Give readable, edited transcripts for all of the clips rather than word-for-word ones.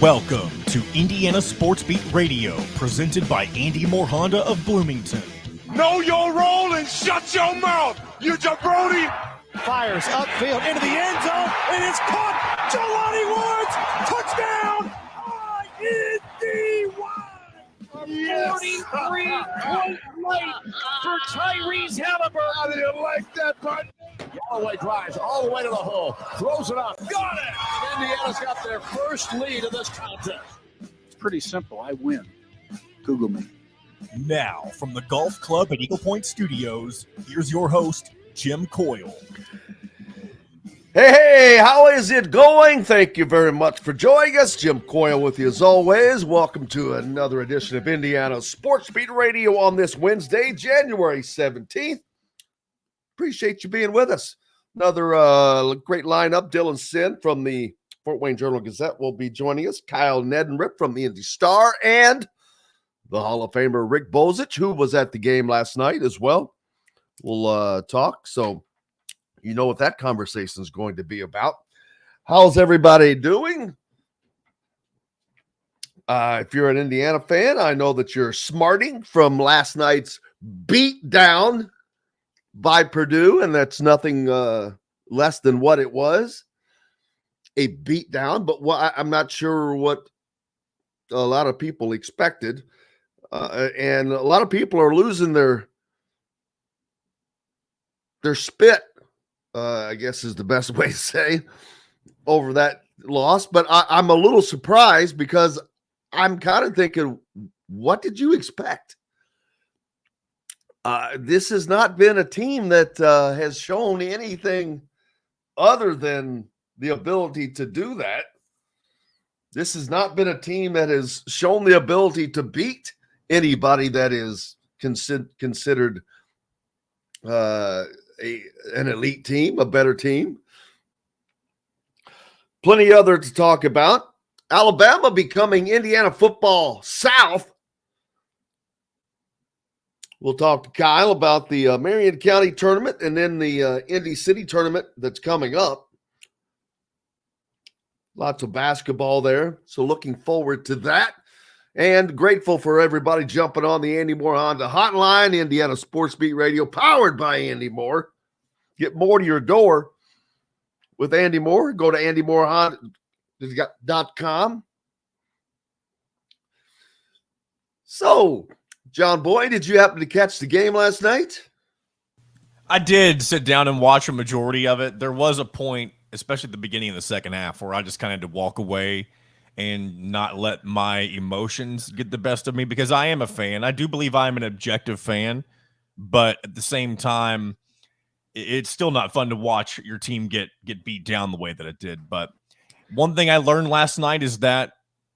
Welcome to Indiana Sports Beat Radio, presented by Andy Moore Honda of Bloomington. Know your role and shut your mouth, you jabroni! Fires upfield into the end zone, and it's caught. Jelani Woods, touchdown! ISB 43-point night for Tyrese Halliburton. How do you like that, partner? Galloway drives all the way to the hole, throws it up, got it! And Indiana's got their first lead of this contest. It's pretty simple. I win. Google me. Now, from the Golf Club at Eagle Point Studios, here's your host, Jim Coyle. Hey, how is it going? Thank you very much for joining us. Jim Coyle with you as always. Welcome to another edition of Indiana Sports Beat Radio on this Wednesday, January 17th. Appreciate you being with us. Another great lineup. Dylan Sinn from the Fort Wayne Journal-Gazette will be joining us. Kyle Neddenrip from the Indy Star and the Hall of Famer Rick Bozich, who was at the game last night as well. We'll talk. So you know what that conversation is going to be about. How's everybody doing? If you're an Indiana fan, I know that you're smarting from last night's beat down by Purdue, and that's nothing less than what it was, a beat down. But I'm not sure what a lot of people expected, and a lot of people are losing their spit, I guess is the best way to say, over that loss. But I'm a little surprised because I'm kind of thinking, what did you expect? This has not been a team that has shown anything other than the ability to do that. This has not been a team that has shown the ability to beat anybody that is considered an elite team, a better team. Plenty other to talk about. Alabama becoming Indiana football South. We'll talk to Kyle about the Marion County tournament and then the Indy City tournament that's coming up. Lots of basketball there, so looking forward to that. And grateful for everybody jumping on the Andy Moore Honda hotline, Indiana Sports Beat Radio, powered by Andy Moore. Get more to your door with Andy Moore. Go to andymoorehonda.com. So, John Boy, did you happen to catch the game last night? I did sit down and watch a majority of it. There was a point, especially at the beginning of the second half, where I just kind of had to walk away and not let my emotions get the best of me, because I am a fan. I do believe I'm an objective fan, but at the same time, it's still not fun to watch your team get beat down the way that it did. But one thing I learned last night is that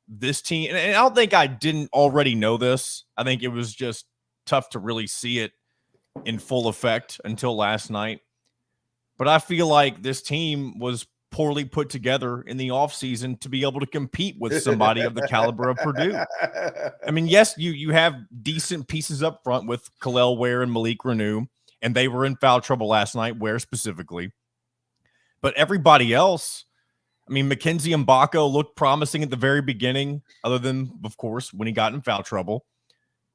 this team, and I don't think I didn't already know this, I think it was just tough to really see it in full effect until last night. But I feel like this team was poorly put together in the offseason to be able to compete with somebody of the caliber of Purdue. I mean, yes, you have decent pieces up front with Khalil Ware and Malik Renew, and they were in foul trouble last night, Ware specifically. But everybody else, I mean, Mackenzie Mbako looked promising at the very beginning, other than, of course, when he got in foul trouble.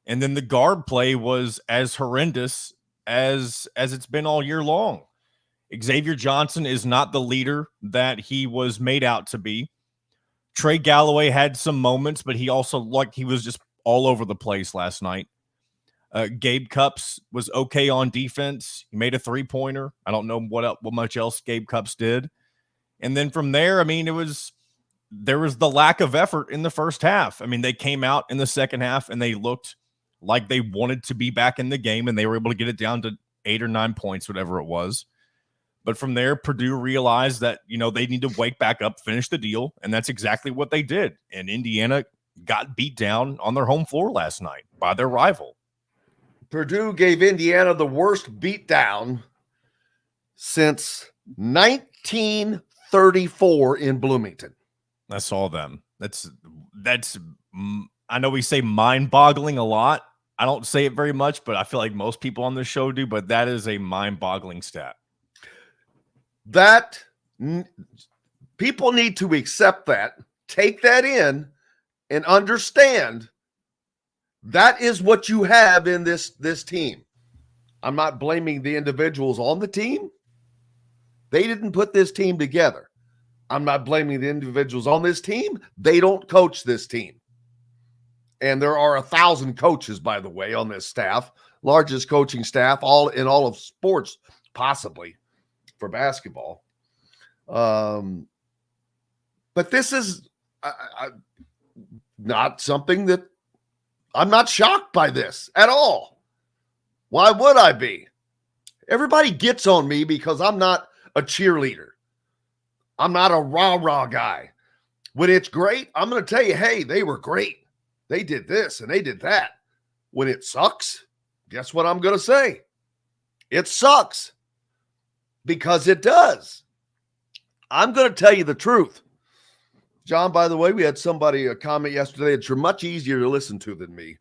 And then the guard play was as horrendous as it's been all year long. Xavier Johnson is not the leader that he was made out to be. Trey Galloway had some moments, but he also he was just all over the place last night. Gabe Cupps was okay on defense. He made a three-pointer. I don't know what much else Gabe Cupps did. And then from there, I mean, there was the lack of effort in the first half. I mean, they came out in the second half and they looked like they wanted to be back in the game, and they were able to get it down to 8 or 9 points, whatever it was. But from there, Purdue realized that, they need to wake back up, finish the deal, and that's exactly what they did. And Indiana got beat down on their home floor last night by their rival. Purdue gave Indiana the worst beatdown since 1934 in Bloomington. I saw them. That's I know we say mind-boggling a lot. I don't say it very much, but I feel like most people on this show do, but that is a mind-boggling stat. That people need to accept that take that in and understand that is what you have in this team. I'm not blaming the individuals on the team. They didn't put this team together. I'm not blaming the individuals on this team. They don't coach this team. And there are 1,000 coaches, by the way, on this staff, largest coaching staff all of sports, possibly for basketball. But this is not something that I'm not shocked by this at all. Why would I be? Everybody gets on me because I'm not a cheerleader. I'm not a rah-rah guy. When it's great, I'm going to tell you, hey, they were great. They did this and they did that. When it sucks, guess what I'm going to say? It sucks. Because it does. I'm going to tell you the truth. John, by the way, we had somebody comment yesterday that you're much easier to listen to than me.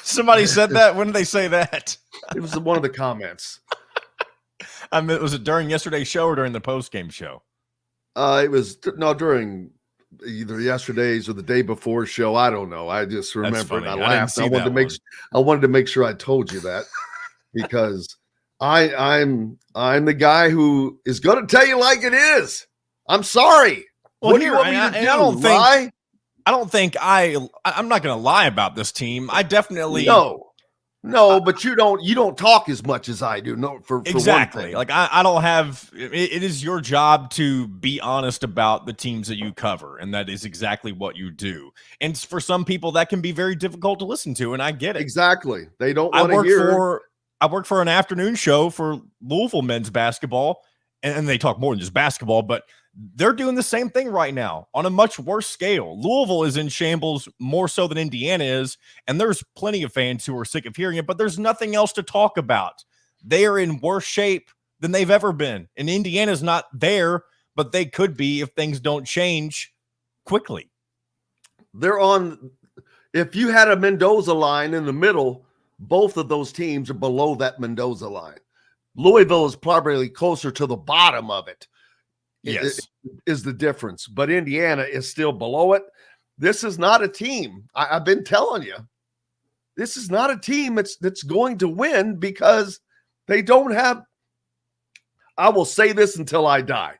Somebody said that? When did they say that? It was one of the comments. I mean, was it during yesterday's show or during the post-game show? It was during either yesterday's or the day before show. I don't know. I just remember it. I laughed. I wanted to make sure I told you that because I'm the guy who is going to tell you like it is. I'm sorry. Well, what do you want me to do? I'm not going to lie about this team. I definitely No, but you don't talk as much as I do. No, for exactly. one thing. Like I don't have. It is your job to be honest about the teams that you cover, and that is exactly what you do. And for some people, that can be very difficult to listen to, and I get it. Exactly. They don't want to hear. I work for an afternoon show for Louisville men's basketball, and they talk more than just basketball, but they're doing the same thing right now on a much worse scale. Louisville is in shambles more so than Indiana is, and there's plenty of fans who are sick of hearing it, but there's nothing else to talk about. They are in worse shape than they've ever been, and Indiana's not there, but they could be if things don't change quickly. If you had a Mendoza line in the middle, both of those teams are below that Mendoza line. Louisville is probably closer to the bottom of it. Yes, is the difference. But Indiana is still below it. This is not a team. I've been telling you, this is not a team that's going to win because they don't have. I will say this until I die,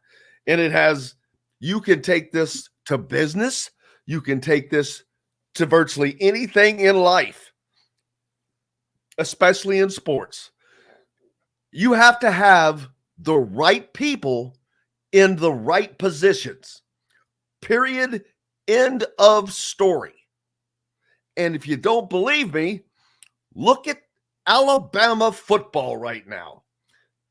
and it has. You can take this to business. You can take this to virtually anything in life, especially in sports. You have to have the right people in the right positions. Period. End of story. And if you don't believe me, look at Alabama football right now.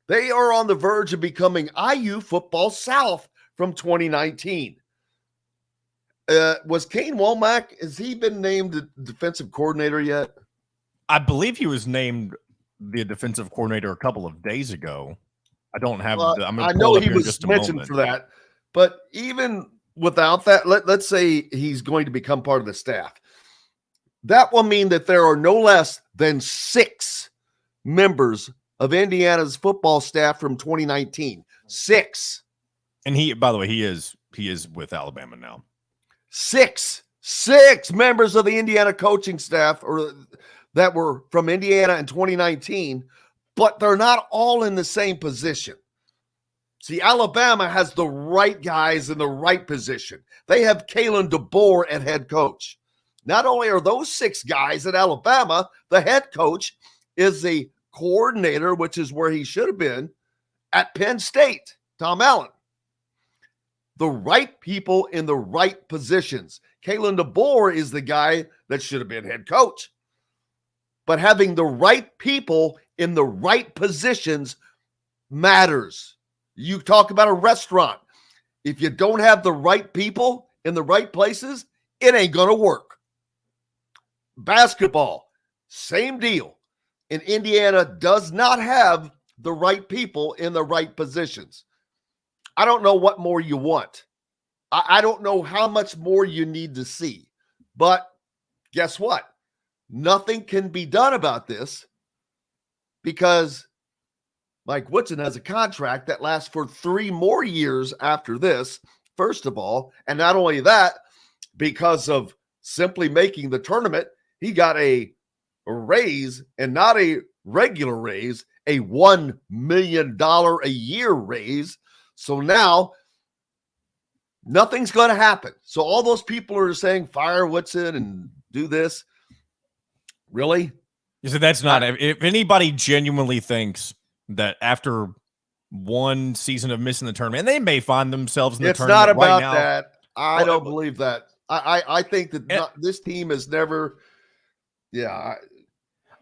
They are on the verge of becoming IU Football South from 2019. Was Kane Womack, has he been named the defensive coordinator yet? I believe he was named the defensive coordinator a couple of days ago. I don't have. I know he was mentioned for that, but even without that, let's say he's going to become part of the staff. That will mean that there are no less than 6 members of Indiana's football staff from 2019. 6. And by the way, he is with Alabama now. 6 members of the Indiana coaching staff that were from Indiana in 2019. But they're not all in the same position. See, Alabama has the right guys in the right position. They have Kalen DeBoer at head coach. Not only are those 6 guys at Alabama, the head coach is the coordinator, which is where he should have been, at Penn State, Tom Allen. The right people in the right positions. Kalen DeBoer is the guy that should have been head coach. But having the right people in the right positions matters. You talk about a restaurant. If you don't have the right people in the right places, it ain't going to work. Basketball, same deal. And Indiana does not have the right people in the right positions. I don't know what more you want. I don't know how much more you need to see. But guess what? Nothing can be done about this because Mike Woodson has a contract that lasts for 3 more years after this first of all. And not only that, because of simply making the tournament, he got a raise, and not a regular raise, a $1 million a year raise. So now nothing's going to happen. So all those people are saying fire Woodson and do this. Really? So that's not, if anybody genuinely thinks that after one season of missing the tournament, and they may find themselves in the tournament not about right now. that. I don't believe that. I think that this team has never. Yeah.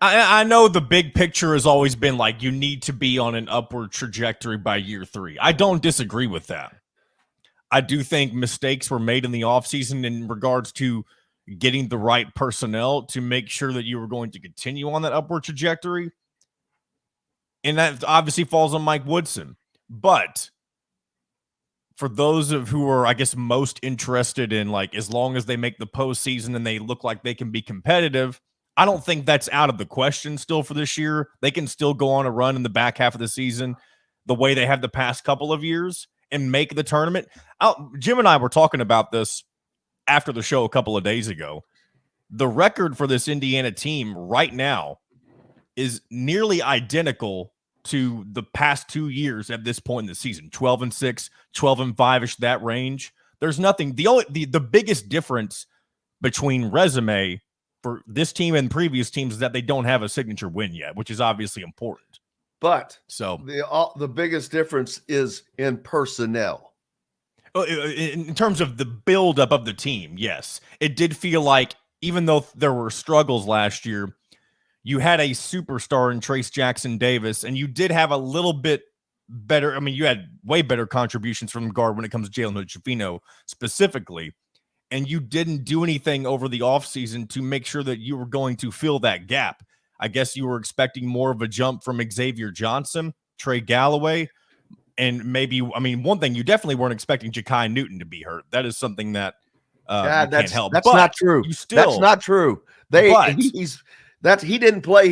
I know the big picture has always been like you need to be on an upward trajectory by year 3. I don't disagree with that. I do think mistakes were made in the offseason in regards to getting the right personnel to make sure that you were going to continue on that upward trajectory. And that obviously falls on Mike Woodson. But for those of who are, I guess, most interested in, like, as long as they make the postseason and they look like they can be competitive, I don't think that's out of the question still for this year. They can still go on a run in the back half of the season the way they have the past couple of years and make the tournament. Jim and I were talking about this after the show a couple of days ago. The record for this Indiana team right now is nearly identical to the past 2 years at this point in the season. 12-6, 12-5-ish, that range. There's nothing. The biggest difference between resume for this team and previous teams is that they don't have a signature win yet, which is obviously important. But so the biggest difference is in personnel. In terms of the buildup of the team, yes. It did feel like, even though there were struggles last year, you had a superstar in Trace Jackson Davis, and you did have a little bit better. I mean, you had way better contributions from guard when it comes to Jalen Hood-Schifino specifically, and you didn't do anything over the offseason to make sure that you were going to fill that gap. I guess you were expecting more of a jump from Xavier Johnson, Trey Galloway, and maybe, I mean, one thing you definitely weren't expecting Ja'Kai Newton to be hurt. That is something that you can't help. That's not true. That's not true. He didn't play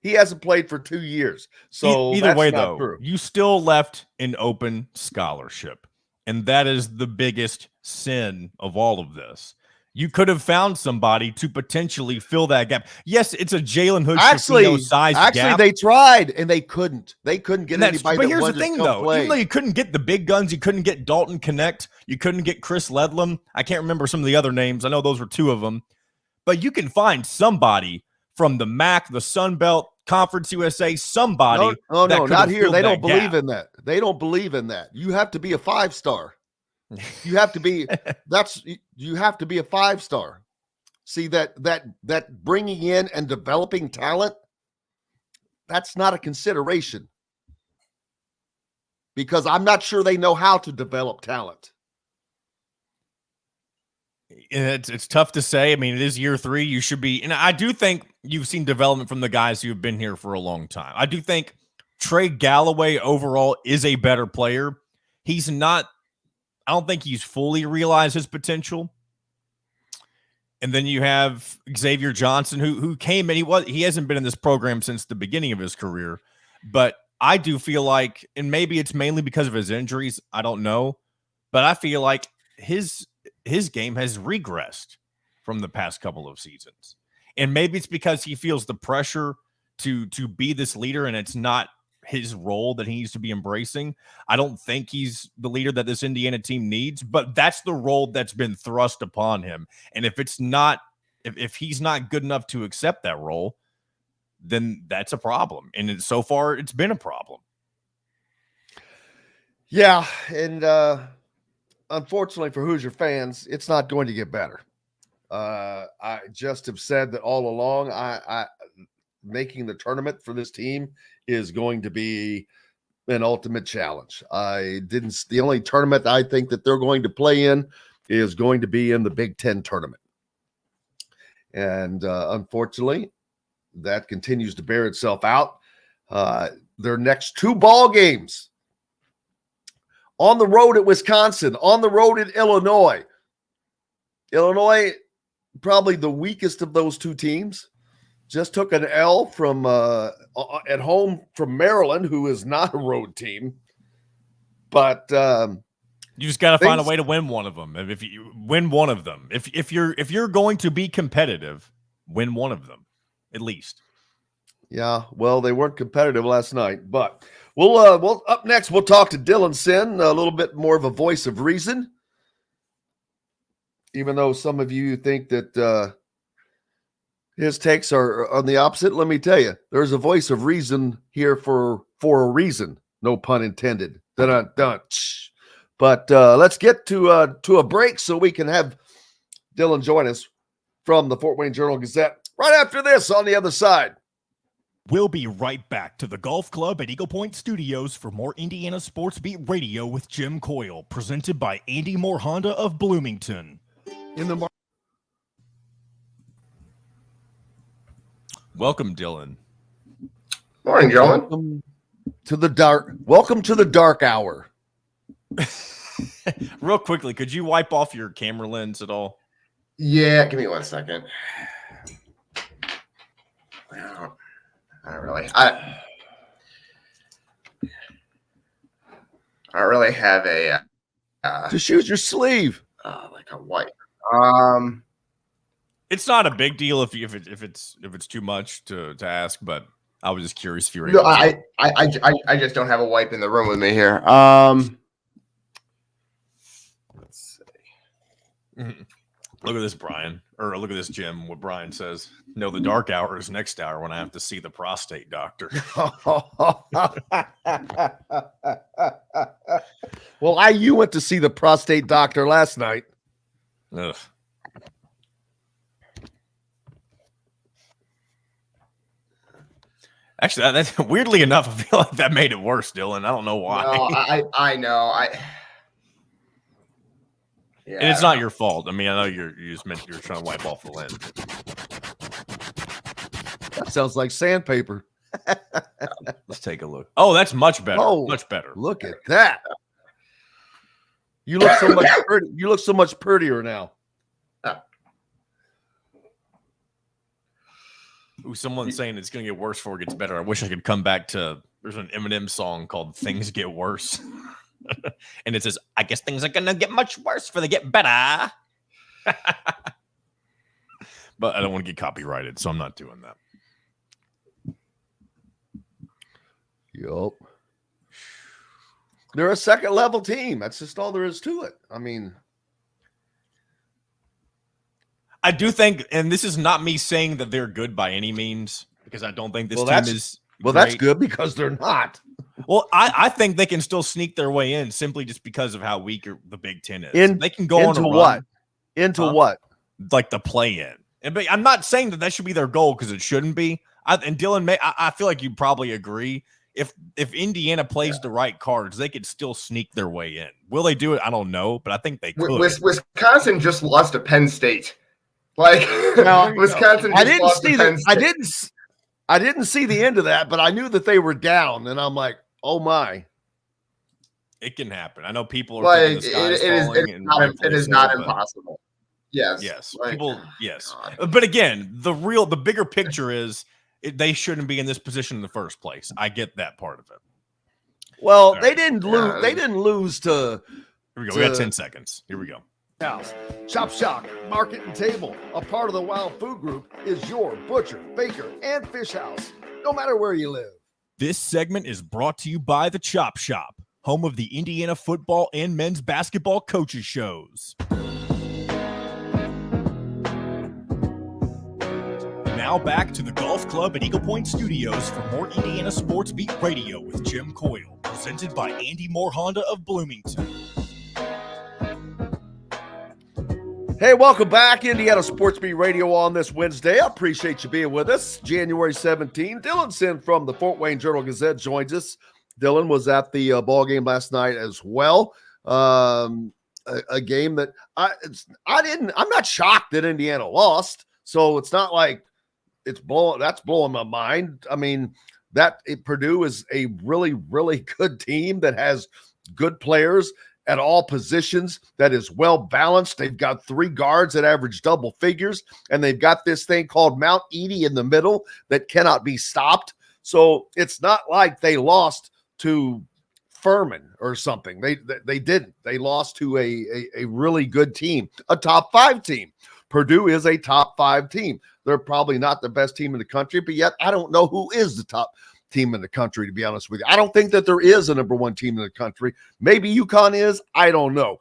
he hasn't played for 2 years. So either way, though, true. You still left an open scholarship. And that is the biggest sin of all of this. You could have found somebody to potentially fill that gap. Yes, it's a Jalen Hood-Schifino size gap. Actually, they tried and they couldn't. They couldn't get anybody. But here's the thing, though. Play. Even though you couldn't get the big guns, you couldn't get Dalton Connect, you couldn't get Chris Ledlam. I can't remember some of the other names. I know those were 2 of them. But you can find somebody from the MAC, the Sun Belt, Conference USA, somebody. No, not here. They don't believe in that. They don't believe in that. You have to be a 5-star. You have to be you have to be a 5-star. See that bringing in and developing talent, that's not a consideration. Because I'm not sure they know how to develop talent. It's tough to say. I mean, it is year 3. You should be, and I do think you've seen development from the guys who have been here for a long time. I do think Trey Galloway overall is a better player. He's not, I don't think he's fully realized his potential. And then you have Xavier Johnson, who came and he hasn't been in this program since the beginning of his career. But I do feel like, and maybe it's mainly because of his injuries, I don't know, but I feel like his game has regressed from the past couple of seasons. And maybe it's because he feels the pressure to be this leader, and it's not his role that he needs to be embracing. I don't think he's the leader that this Indiana team needs, but that's the role that's been thrust upon him. And if it's not, if he's not good enough to accept that role, then that's a problem. And so far it's been a problem. Yeah. And, unfortunately for Hoosier fans, it's not going to get better. I just have said that all along. I making the tournament for this team is going to be an ultimate challenge. The only tournament I think that they're going to play in is going to be in the Big Ten tournament. And unfortunately, that continues to bear itself out. Their next 2 ball games on the road at Wisconsin, on the road at Illinois. Illinois, probably the weakest of those 2 teams, just took an L from at home from Maryland, who is not a road team. But yeah, You just got to find a way to win one of them. If you win one of them, if you're going to be competitive, win one of them at least. Yeah, well, they weren't competitive last night, but we'll up next we'll talk to Dylan Sinn, a little bit more of a voice of reason. Even though some of you think that his takes are on the opposite, let me tell you, there's a voice of reason here for a reason. No pun intended. Dun. But let's get to a break so we can have Dylan join us from the Fort Wayne Journal-Gazette right after this on the other side. We'll be right back to the Golf Club at Eagle Point Studios for more Indiana Sports Beat Radio with Jim Coyle, presented by Andy Moore Honda of Bloomington. Welcome, Dylan. Morning, gentlemen. Welcome to the dark hour. Real quickly, could you wipe off your camera lens at all? Yeah, give me 1 second. I don't really have a Just use your sleeve. like a wipe. It's not a big deal if it's too much to ask, but I was just curious if you were. No, I just don't have a wipe in the room with me here. Let's see. Look at this, Brian, or look at this, Jim. What Brian says. No, the dark hour is next hour when I have to see the prostate doctor. Well, you went to see the prostate doctor last night. Ugh. Actually, that's weirdly enough, I feel like that made it worse, Dylan. I don't know why. No, I know. Yeah, and it's not your fault. I mean, I know you just meant you're trying to wipe off the lens. That sounds like sandpaper. Let's take a look. Oh, that's much better. Oh, much better. Look at that. You look so much pretty. You look so much prettier now. Ooh, someone's saying it's going to get worse before it gets better. I wish I could come back to, there's an Eminem song called Things Get Worse. And it says, I guess things are going to get much worse before they get better. But I don't want to get copyrighted, so I'm not doing that. Yup. They're a second level team. That's just all there is to it. I mean, I do think, and this is not me saying that they're good by any means, because I don't think this team is great. That's good because they're not. Well, I think they can still sneak their way in simply just because of how weak the Big Ten is. They can go on a run. What? Into what? Like the play-in. But I'm not saying that should be their goal because it shouldn't be. And Dylan, I feel like you probably agree. If Indiana plays the right cards, they could still sneak their way in. Will they do it? I don't know, but I think they could. Wisconsin just lost to Penn State. Like Wisconsin. I didn't see that. I didn't see the end of that, but I knew that they were down, and I'm like, oh my. It can happen. I know people are thinking the sky is falling. It is not impossible. Yes. Yes. Yes. But again, the bigger picture is they shouldn't be in this position in the first place. I get that part of it. Well, they didn't lose. They didn't lose to. Here we go. We got 10 seconds. Here we go. House, Chop Shock, Market and Table, a part of the Wild Food Group, is your butcher, baker, and fish house, no matter where you live. This segment is brought to you by the Chop Shop, home of the Indiana football and men's basketball coaches shows. Now back to the Golf Club at Eagle Point Studios for more Indiana Sports Beat Radio with Jim Coyle, presented by Andy Moore Honda of Bloomington. Hey, welcome back, Indiana Sports Beat Radio on this Wednesday. I appreciate you being with us. January 17, Dylan Sinn from the Fort Wayne Journal-Gazette joins us. Dylan was at the ball game last night as well. A game that I'm not shocked that Indiana lost. So it's not like that's blowing my mind. I mean, Purdue is a really, really good team that has good players at all positions, that is well balanced. They've got 3 guards that average double figures, and they've got this thing called Mount Edie in the middle that cannot be stopped. So it's not like they lost to Furman or something. They didn't. They lost to a really good team, a top 5 team. Purdue is a top 5 team. They're probably not the best team in the country, but yet I don't know who is the top team in the country, to be honest with you. I don't think that there is a number 1 team in the country. Maybe UConn is. I don't know.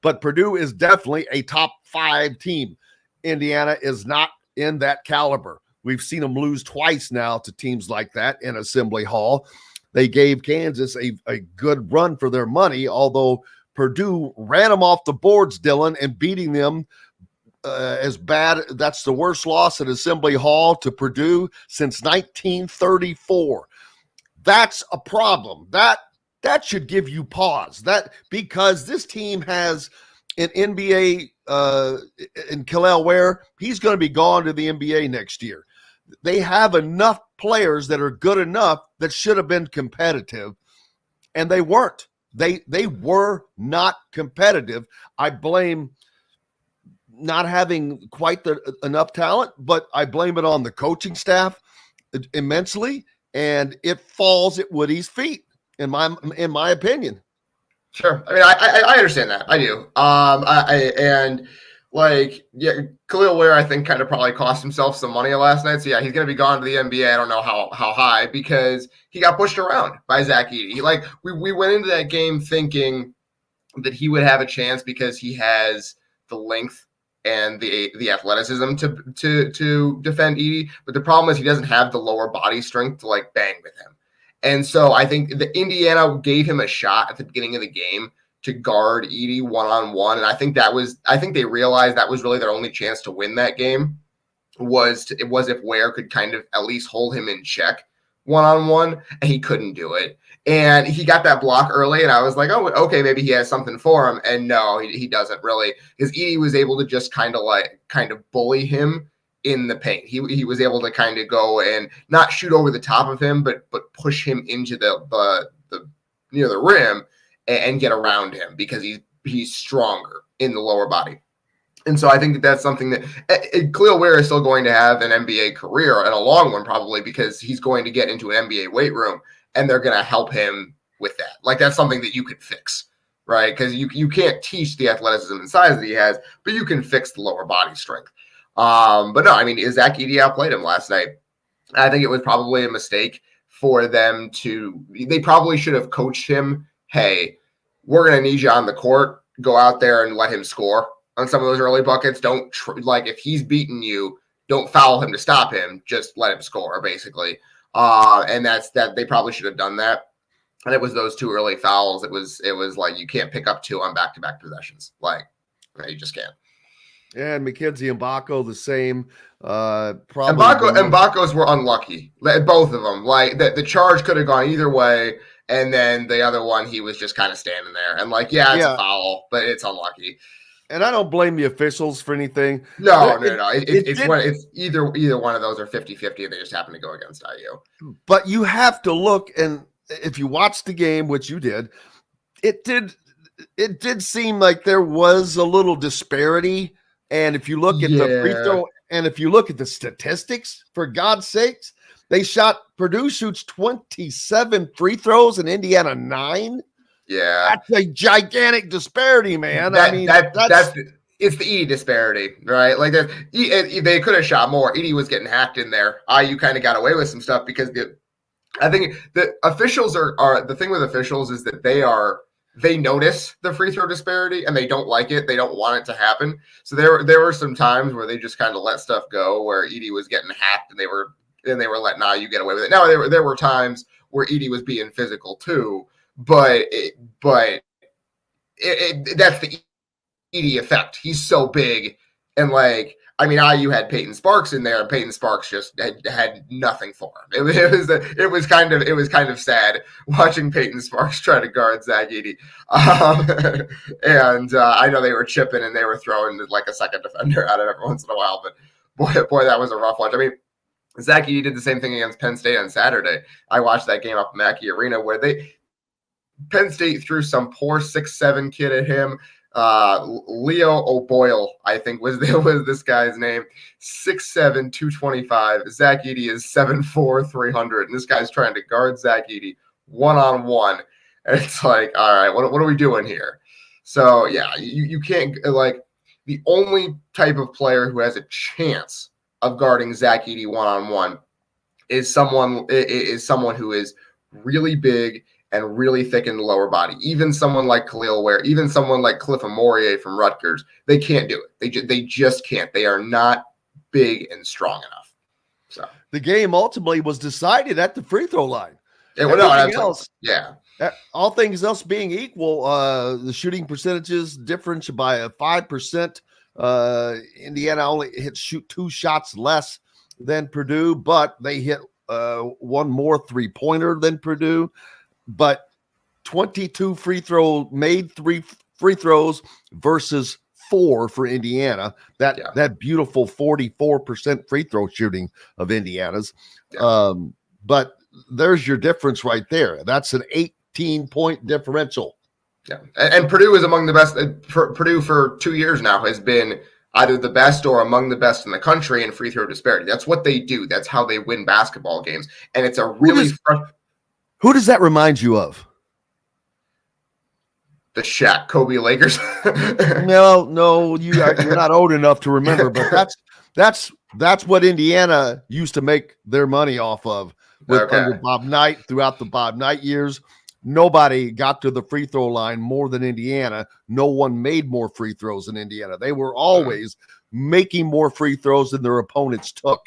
But Purdue is definitely a top 5 team. Indiana is not in that caliber. We've seen them lose twice now to teams like that in Assembly Hall. They gave Kansas a good run for their money, although Purdue ran them off the boards, Dylan, and beating them as bad. That's the worst loss at Assembly Hall to Purdue since 1934. That's a problem. That should give you pause. That because this team has an NBA in Kel'el Ware. He's going to be gone to the NBA next year. They have enough players that are good enough that should have been competitive, and they weren't. They were not competitive. I blame not having quite enough talent, but I blame it on the coaching staff immensely, and it falls at Woody's feet, in my opinion. Sure. I mean, I understand that. I do. Kel'el Ware, I think, kind of probably cost himself some money last night. So yeah, he's going to be gone to the NBA. I don't know how high, because he got pushed around by Zach Edey. We went into that game thinking that he would have a chance because he has the length and the athleticism to defend Edey. But the problem is he doesn't have the lower body strength to bang with him. And so I think the Indiana gave him a shot at the beginning of the game to guard Edey one-on-one. And I think they realized that was really their only chance to win that game was if Ware could kind of at least hold him in check one-on-one, and he couldn't do it. And he got that block early, and I was like, oh, okay, maybe he has something for him. And no, he doesn't really, because Edey was able to just kind of bully him in the paint. He was able to kind of go and not shoot over the top of him, but push him into the near the rim and get around him, because he's stronger in the lower body. And so I think that's something that Kel'el Ware is still going to have an NBA career, and a long one probably, because he's going to get into an NBA weight room and they're going to help him with that. That's something that you could fix, right? Because you can't teach the athleticism and size that he has, but you can fix the lower body strength. But no, I mean, Zach Edey outplayed him last night. I think it was probably a mistake for them they probably should have coached him. Hey, we're going to need you on the court. Go out there and let him score on some of those early buckets. Don't if he's beating you, don't foul him to stop him. Just let him score, basically. And that's that. They probably should have done that. And it was those 2 early fouls. It was you can't pick up 2 on back-to-back possessions. You just can't. And McKenzie and Mbako the same. Mbako's were unlucky. Both of them. The charge could have gone either way, and then the other one, he was just kind of standing there. And it's a foul, but it's unlucky. And I don't blame the officials for anything. No. It's either one of those are 50-50, and they just happen to go against IU. But you have to look, and if you watch the game, which you did, it did seem like there was a little disparity. And if you look at the free throw, and if you look at the statistics, for God's sakes, Purdue shoots 27 free throws and Indiana 9. Yeah. That's a gigantic disparity, man. It's the Edey disparity, right? They could have shot more. Edey was getting hacked in there. IU kind of got away with some stuff because I think the officials are the thing with officials is that they notice the free throw disparity and they don't like it. They don't want it to happen. So there were some times where they just kind of let stuff go, where Edey was getting hacked and they were letting IU get away with it. Now there were times where Edey was being physical too, but that's the Edey effect. He's so big, and IU had Peyton Sparks in there, and Peyton Sparks just had nothing for him. It was kind of sad watching Peyton Sparks try to guard Zach Edey. And I know they were chipping and they were throwing a second defender at it every once in a while, but boy, that was a rough watch. I mean, Zach Edey did the same thing against Penn State on Saturday. I watched that game up in Mackey Arena where Penn State threw some poor 6'7" kid at him. Leo O'Boyle, I think was this guy's name. 6'7", 225. Zach Edey is 7'4", 300. And this guy's trying to guard Zach Edey one-on-one. And it's like, all right, what are we doing here? So yeah, you can't, like, the only type of player who has a chance of guarding Zach Edey one-on-one is someone who is really big and really thick in the lower body. Even someone like Khalil Ware, even someone like Cliff Amorie from Rutgers, they can't do it. They just can't. They are not big and strong enough. So the game ultimately was decided at the free throw line. All things else being equal, the shooting percentages difference by a 5%. Indiana only shoot 2 shots less than Purdue, but they hit one more 3-pointer than Purdue. But 22 made 3 free throws versus 4 for Indiana. That beautiful 44% free throw shooting of Indiana's. Yeah. But there's your difference right there. That's an 18-point differential. Yeah, and Purdue is among the best. Purdue for 2 years now has been either the best or among the best in the country in free throw disparity. That's what they do. That's how they win basketball games. And it's a really who does that remind you of? The Shaq Kobe Lakers. No, you're not old enough to remember, but that's what Indiana used to make their money off of under Bob Knight throughout the Bob Knight years. Nobody got to the free throw line more than Indiana. No one made more free throws than Indiana. They were always making more free throws than their opponents took,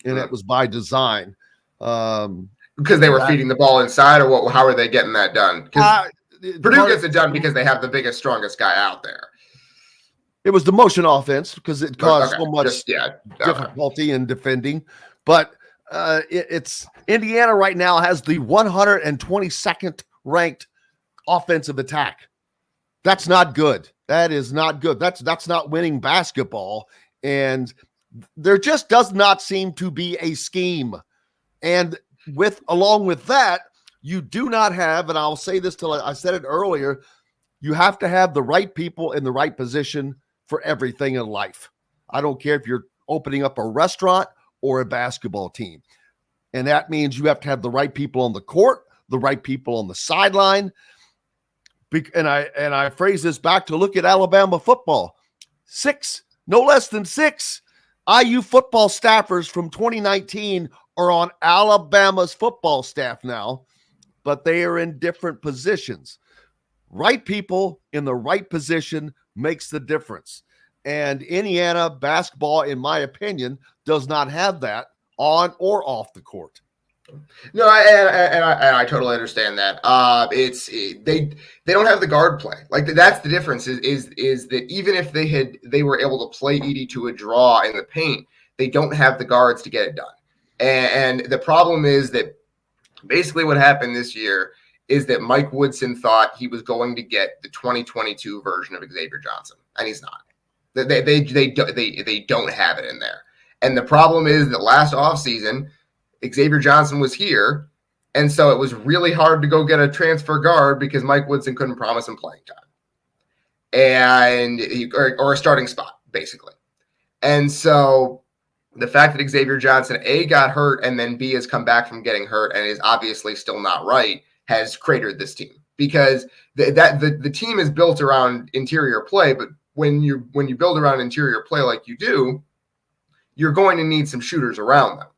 and it was by design. Because they were feeding the ball inside, or what? How are they getting that done? Because Purdue gets it done because they have the biggest, strongest guy out there. It was the motion offense because it caused so much difficulty in defending. But it's Indiana right now has the 122nd ranked offensive attack. That's not good. That is not good. That's not winning basketball. And there just does not seem to be a scheme. And along with that, you do not have, and I'll say this till I said it earlier, you have to have the right people in the right position for everything in life. I don't care if you're opening up a restaurant or a basketball team. And that means you have to have the right people on the court, the right people on the sideline. And I phrase this back to look at Alabama football. No less than 6 IU football staffers from 2019 are on Alabama's football staff now, but they are in different positions. Right people in the right position makes the difference. And Indiana basketball, in my opinion, does not have that on or off the court. No, I totally understand that. They don't have the guard play. Like, that's the difference. Is that even if they were able to play Edey to a draw in the paint, they don't have the guards to get it done. And the problem is that basically what happened this year is that Mike Woodson thought he was going to get the 2022 version of Xavier Johnson, and he's not. They don't have it in there. And the problem is that last offseason, Xavier Johnson was here, and so it was really hard to go get a transfer guard because Mike Woodson couldn't promise him playing time and or a starting spot, basically. And so the fact that Xavier Johnson, A, got hurt, and then B, has come back from getting hurt and is obviously still not right, has cratered this team because the team is built around interior play. But when you build around interior play like you do, you're going to need some shooters around them.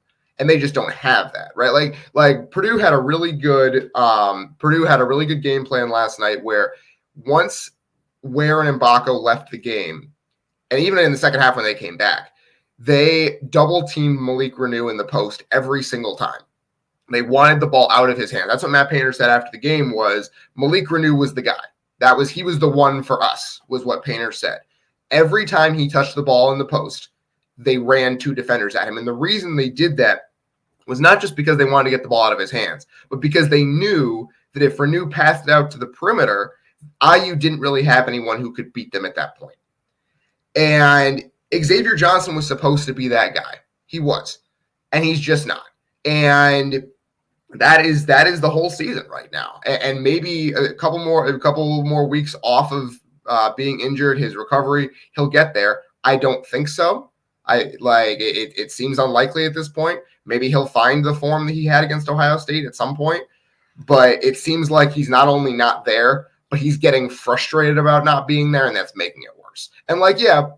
And they just don't have that, right? Like Purdue had a really good game plan last night where once Ware and Mbako left the game, and even in the second half when they came back, they double-teamed Malik Renew in the post every single time. They wanted the ball out of his hand. That's what Matt Painter said after the game was Malik Renew was the guy. He was the one for us, was what Painter said. Every time he touched the ball in the post, they ran 2 defenders at him. And the reason they did that was not just because they wanted to get the ball out of his hands, but because they knew that if Renew passed it out to the perimeter, IU didn't really have anyone who could beat them at that point. And Xavier Johnson was supposed to be that guy. He was. And he's just not. And that is the whole season right now. And maybe a couple more weeks off of being injured, his recovery, he'll get there. I don't think so. It seems unlikely at this point. Maybe he'll find the form that he had against Ohio State at some point. but it seems like he's not only not there, but he's getting frustrated about not being there, and that's making it worse. And like, yeah,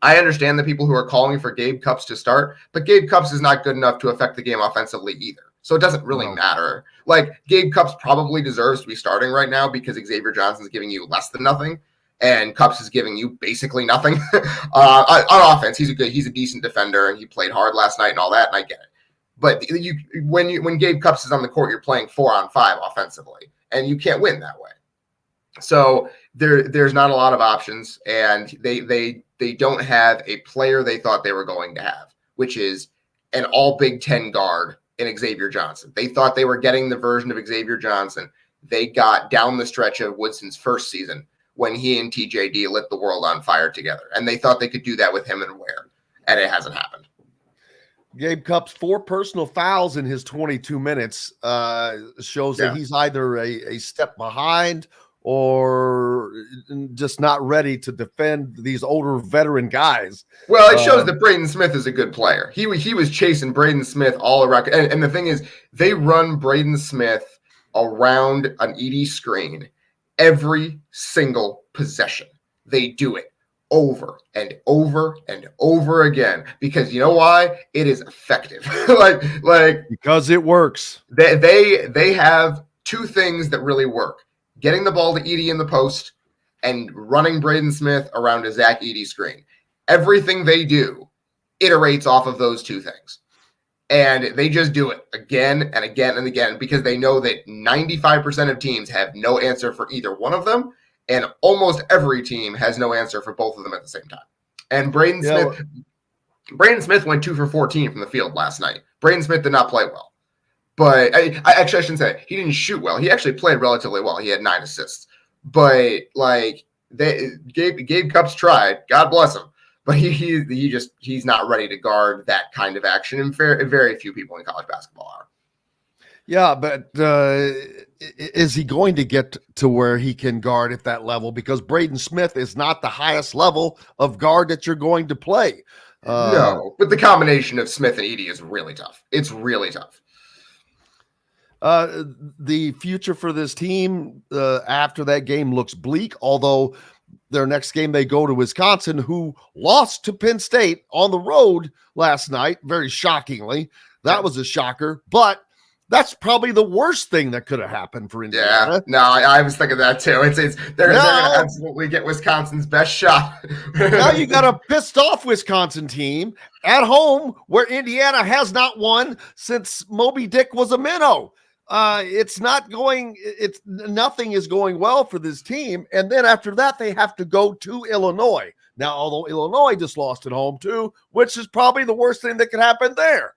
I understand the people who are calling for Gabe Cupps to start, but Gabe Cupps is not good enough to affect the game offensively either. So it doesn't really matter. Like, Gabe Cupps probably deserves to be starting right now because Xavier Johnson's giving you less than nothing, and Cupps is giving you basically nothing. On offense, he's a decent defender, and he played hard last night and all that, and I get it. But when Gabe Cupps is on the court, you're playing 4-on-5 offensively, and you can't win that way. So there's not a lot of options, and they don't have a player they thought they were going to have, which is an all Big Ten guard in Xavier Johnson. They thought they were getting the version of Xavier Johnson they got down the stretch of Woodson's first season when he and TJD lit the world on fire together, and they thought they could do that with him and Ware, and it hasn't happened. Gabe Cupps, 4 personal fouls in his 22 minutes shows that he's either a step behind or just not ready to defend these older veteran guys. Well, it shows that Braden Smith is a good player. He was chasing Braden Smith all around. And the thing is, they run Braden Smith around an ED screen every single possession. They do it over and over and over again because you know why? It is effective. like because it works. They have 2 things that really work: getting the ball to Edey in the post and running Braden Smith around a Zach Edey screen. Everything they do iterates off of those 2 things. And they just do it again and again and again because they know that 95% of teams have no answer for either one of them. And almost every team has no answer for both of them at the same time. And Braden Smith went 2 for 14 from the field last night. Braden Smith did not play well. But I shouldn't say he didn't shoot well. He actually played relatively well. He had 9 assists. But like Gabe Cupps tried. God bless him. But he's not ready to guard that kind of action, and very few people in college basketball are. Yeah, but is he going to get to where he can guard at that level? Because Braden Smith is not the highest level of guard that you're going to play. No, but the combination of Smith and Edey is really tough. It's really tough. The future for this team after that game looks bleak, although their next game they go to Wisconsin, who lost to Penn State on the road last night, very shockingly. That was a shocker, but that's probably the worst thing that could have happened for Indiana. Yeah, no, I was thinking that too. They're going to absolutely get Wisconsin's best shot. Now you got a pissed off Wisconsin team at home where Indiana has not won since Moby Dick was a minnow. Nothing is going well for this team. And then after that, they have to go to Illinois. Now, although Illinois just lost at home too, which is probably the worst thing that could happen there.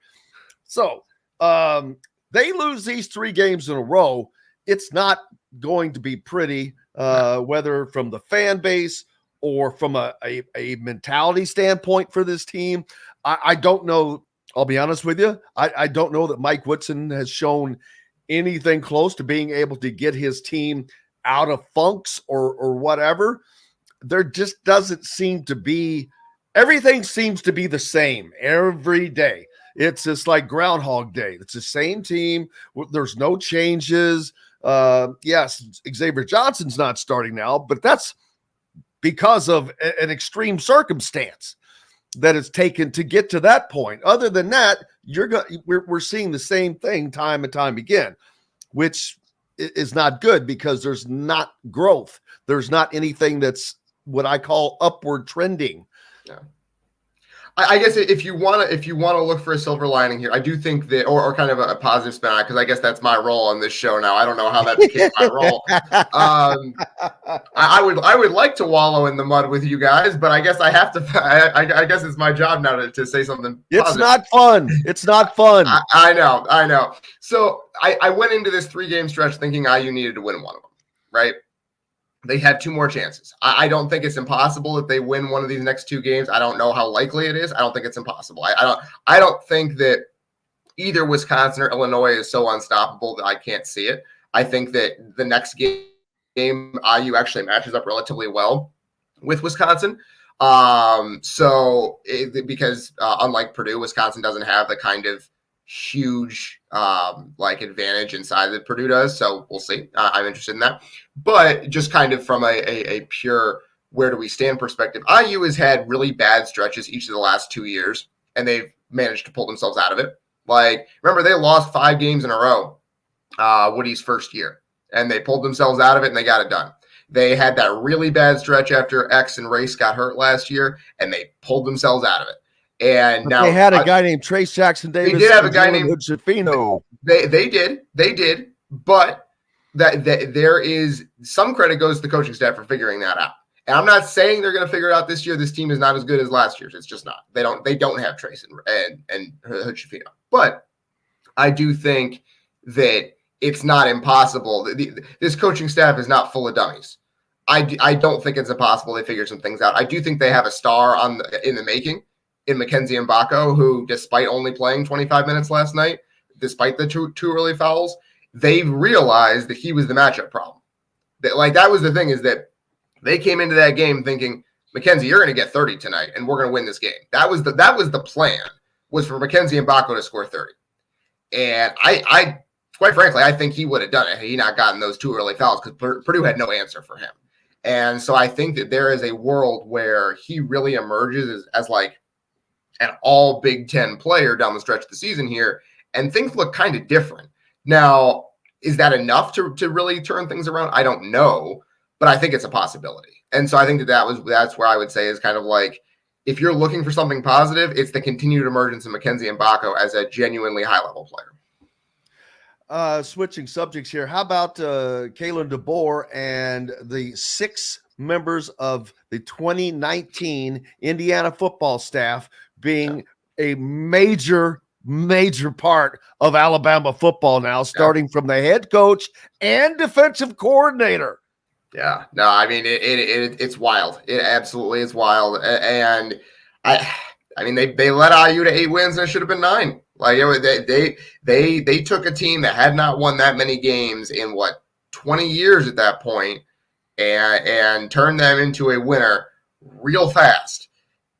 So they lose these 3 games in a row. It's not going to be pretty, whether from the fan base or from a mentality standpoint for this team. I don't know. I'll be honest with you. I don't know that Mike Woodson has shown anything close to being able to get his team out of funks or whatever. There just doesn't seem to be, everything seems to be the same every day. It's just like Groundhog Day. It's the same team. There's no changes. Yes, Xavier Johnson's not starting now, but that's because of an extreme circumstance that it's taken to get to that point. Other than that, we're seeing the same thing time and time again, which is not good because there's not growth. There's not anything that's what I call upward trending. Yeah. I guess if you want to look for a silver lining here, I do think that, or kind of a positive spin on it, because I guess that's my role on this show now. I don't know how that became my role. I would like to wallow in the mud with you guys, but I guess I have to. I guess it's my job now to say something positive. It's not fun. It's not fun. I know. So I went into this 3-game stretch thinking IU needed to win one of them, right? They have 2 more chances. I don't think it's impossible that they win one of these next 2 games. I don't know how likely it is. I don't think it's impossible. I don't think that either Wisconsin or Illinois is so unstoppable that I can't see it. I think that the next game IU actually matches up relatively well with Wisconsin. Because unlike Purdue, Wisconsin doesn't have the kind of huge like advantage inside that Purdue does. So we'll see. I'm interested in that. But just kind of from a pure where do we stand perspective, IU has had really bad stretches each of the last 2 years, and they've managed to pull themselves out of it. Like, remember, they lost 5 games in a row Woody's first year, and they pulled themselves out of it, and they got it done. They had that really bad stretch after X and Race got hurt last year, and they pulled themselves out of it. And now they had a guy named Trace Jackson Davis. They did have a guy named Hood-Schifino. They did, but that there is some credit goes to the coaching staff for figuring that out. And I'm not saying they're going to figure it out this year. This team is not as good as last year's. It's just not. They don't have Trace and Hood-Schifino. But I do think that it's not impossible. This coaching staff is not full of dummies. I don't think it's impossible they figure some things out. I do think they have a star in the making in Mackenzie Mbako, who, despite only playing 25 minutes last night, despite the two early fouls, they realized that he was the matchup problem. That was the thing, is that they came into that game thinking, Mackenzie, you're going to get 30 tonight, and we're going to win this game. That was the plan, was for Mackenzie Mbako to score 30. And I quite frankly, I think he would have done it had he not gotten those 2 early fouls, because Purdue had no answer for him. And so I think that there is a world where he really emerges as like an all Big Ten player down the stretch of the season here, and things look kind of different. Now, is that enough to really turn things around? I don't know, but I think it's a possibility. And so I think that's where I would say is kind of like, if you're looking for something positive, it's the continued emergence of Mackenzie Mbako as a genuinely high-level player. Switching subjects here. How about Kalen DeBoer and the 6 members of the 2019 Indiana football staff being a major part of Alabama football now, starting from the head coach and defensive coordinator. Yeah, no, I mean it's wild. It absolutely is wild. And I mean they led IU to 8 wins, and it should have been 9. Like they took a team that had not won that many games in 20 years at that point, and turned them into a winner real fast.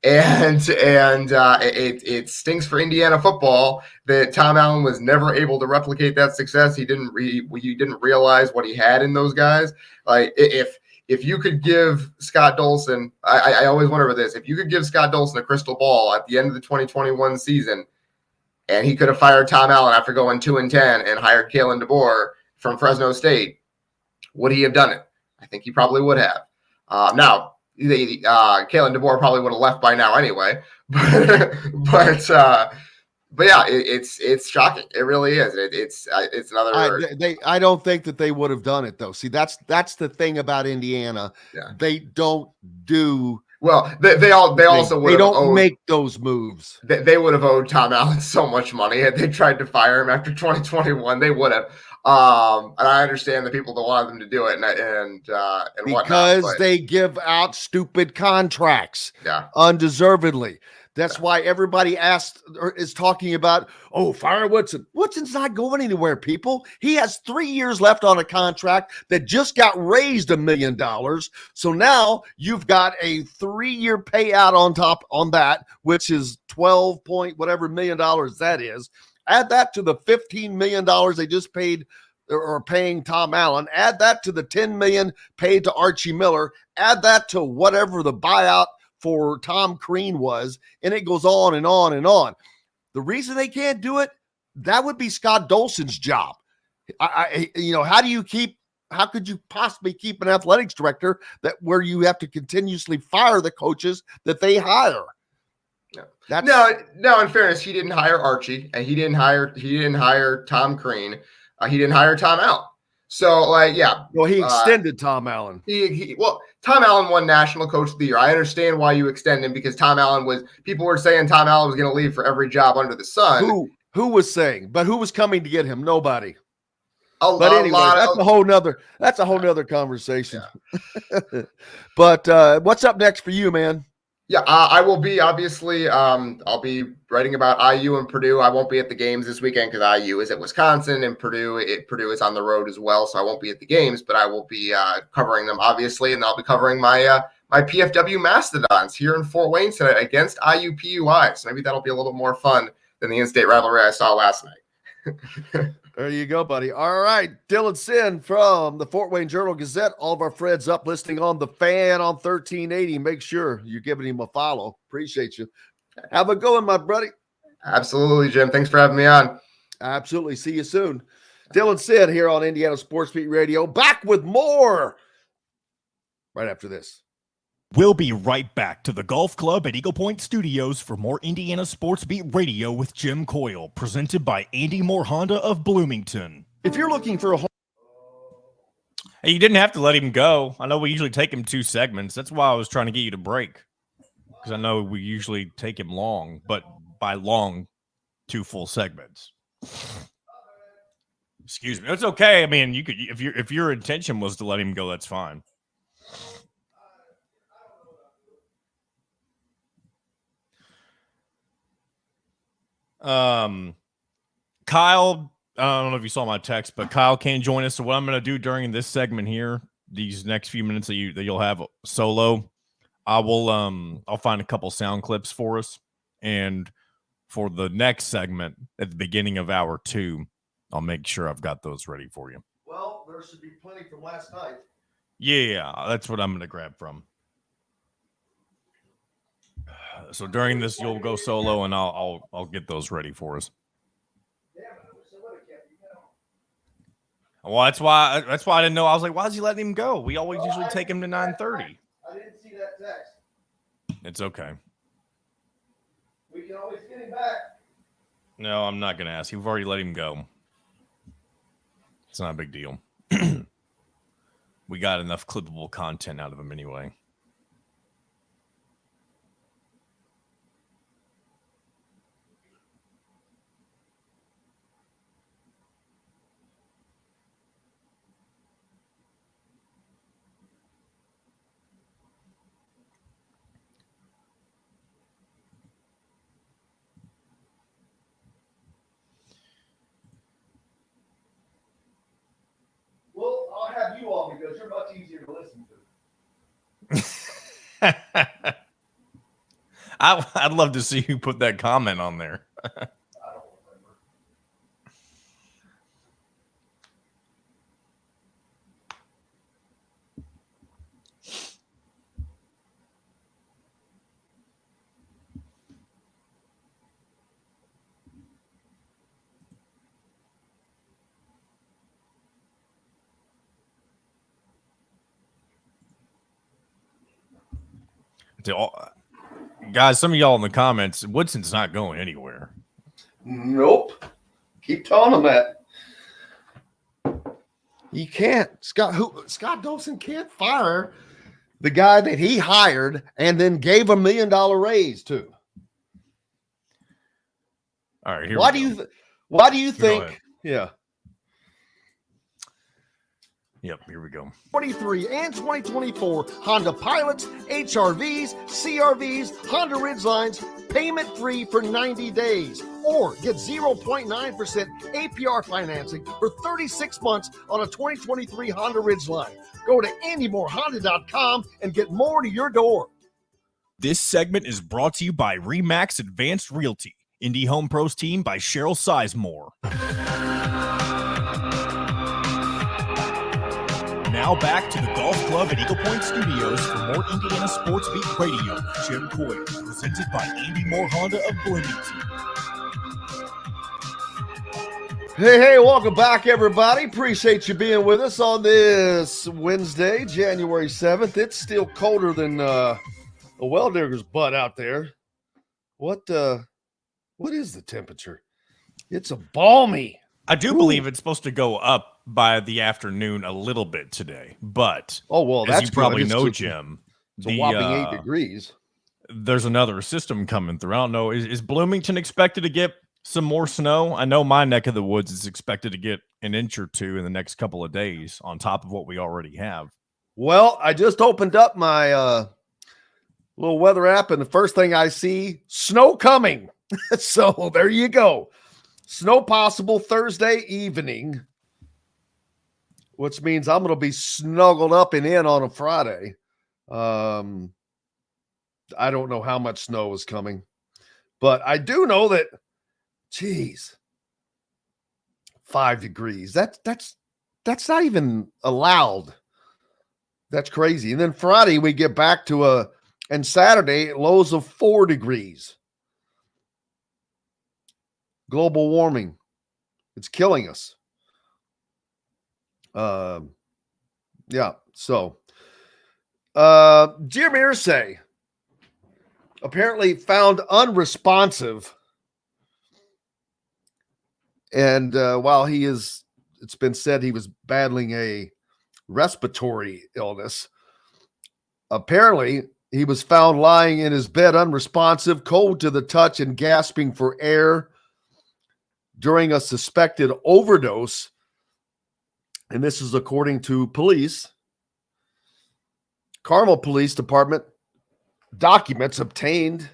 And it stinks for Indiana football that Tom Allen was never able to replicate that success. He didn't realize what he had in those guys. Like if you could give Scott Dolson, I always wonder about this. If you could give Scott Dolson a crystal ball at the end of the 2021 season, and he could have fired Tom Allen after going 2-10 and hired Kalen DeBoer from Fresno State, would he have done it? I think he probably would have. Now, Kalen DeBoer probably would have left by now anyway, but yeah, it's shocking. It really is. It's another. I don't think that they would have done it though. See, that's the thing about Indiana. Yeah. They don't do. Well, they also would. They don't make those moves. They would have owed Tom Allen so much money had they tried to fire him after 2021. They would have. And I understand the people that wanted them to do it and whatnot, because they give out stupid contracts, undeservedly. That's why everybody is talking about, fire Woodson. Woodson's not going anywhere, people. He has 3 years left on a contract that just got raised $1 million. So now you've got a 3-year payout on that, which is 12 point whatever $1 million that is. Add that to the $15 million they just paid or paying Tom Allen. Add that to the $10 million paid to Archie Miller. Add that to whatever the buyout for Tom Crean was, and it goes on and on and on. The reason they can't do it, that would be Scott Dolson's job. How could you possibly keep an athletics director where you have to continuously fire the coaches that they hire? No. In fairness, he didn't hire Archie, and he didn't hire Tom Crean. He didn't hire Tom Allen. So, Well, he extended Tom Allen. Tom Allen won National Coach of the Year. I understand why you extend him, because Tom Allen people were saying Tom Allen was going to leave for every job under the sun. Who was saying? But who was coming to get him? Nobody. That's a whole nother conversation. Yeah. But what's up next for you, man? Yeah, I will be, obviously, I'll be writing about IU and Purdue. I won't be at the games this weekend because IU is at Wisconsin, and Purdue is on the road as well, so I won't be at the games, but I will be covering them, obviously, and I'll be covering my PFW Mastodons here in Fort Wayne tonight against IUPUI, so maybe that'll be a little bit more fun than the in-state rivalry I saw last night. There you go, buddy. All right. Dylan Sinn from the Fort Wayne Journal-Gazette. All of our friends up listening on the Fan on 1380. Make sure you're giving him a follow. Appreciate you. Have a good one, my buddy. Absolutely, Jim. Thanks for having me on. Absolutely. See you soon. Dylan Sinn here on Indiana Sports Beat Radio. Back with more right after this. We'll be right back to the golf club at Eagle Point Studios for more Indiana Sports Beat Radio with Jim Coyle, presented by Andy Moore Honda of Bloomington. If you're looking for a home, Hey, you didn't have to let him go. I know we usually take him 2 segments. That's why I was trying to get you to break, because I know we usually take him long, but by long, 2 full segments. Excuse me. It's okay. I mean, you could if your intention was to let him go, that's fine. Kyle, I don't know if you saw my text, but Kyle can't join us. So what I'm going to do during this segment here, these next few minutes that you'll have solo, I'll find a couple sound clips for us, and for the next segment at the beginning of hour 2, I'll make sure I've got those ready for you. well, there should be plenty from last night. Yeah, that's what I'm going to grab from. So during this, you'll go solo, and I'll get those ready for us. Well, that's why I didn't know. I was like, why is he letting him go? We always usually take him to 9:30. I didn't see that text. It's okay. We can always get him back. No, I'm not going to ask. You've already let him go. It's not a big deal. We got enough clippable content out of him anyway. Well, I'll have you on because you're much easier to listen to. I'd love to see you put that comment on there. I don't remember. Guys, some of y'all in the comments, Woodson's not going anywhere. Nope. Keep telling him that. He can't. Scott Dawson can't fire the guy that he hired and then gave $1 million raise to. All right, here Why we do go. why do you Go think? ahead. Yeah. Yep, here we go. 23 and 2024 Honda Pilots, HRVs, CRVs, Honda Ridgelines, payment free for 90 days. Or get 0.9% APR financing for 36 months on a 2023 Honda Ridgeline. Go to AndyMooreHonda.com and get more to your door. This segment is brought to you by Remax Advanced Realty, Indie Home Pros team by Cheryl Sizemore. Now back to the golf club at Eagle Point Studios for more Indiana Sports Beat Radio with Jim Coyle, presented by Andy Moore Honda of Bloomington. Hey, welcome back, everybody. Appreciate you being with us on this Wednesday, January 7th. It's still colder than a well digger's butt out there. What is the temperature? It's a balmy. I do believe it's supposed to go up by the afternoon a little bit today, but well, as that's you probably good. know, Jim, It's a whopping 8 degrees. There's another system coming through. I don't know. Is Bloomington expected to get some more snow? I know my neck of the woods is expected to get an inch or 2 in the next couple of days on top of what we already have. Well, I just opened up my little weather app, and the first thing I see, snow coming. So there you go. Snow possible Thursday evening, which means I'm going to be snuggled up and in on a Friday. I don't know how much snow is coming, but I do know that, geez, 5 degrees. That's not even allowed. That's crazy. And then Friday we get back to and Saturday lows of 4 degrees. Global warming. It's killing us. Yeah. So, Jim Irsay apparently found unresponsive. And while it's been said he was battling a respiratory illness, apparently he was found lying in his bed unresponsive, cold to the touch, and gasping for air during a suspected overdose. And this is according to police. Carmel Police Department documents obtained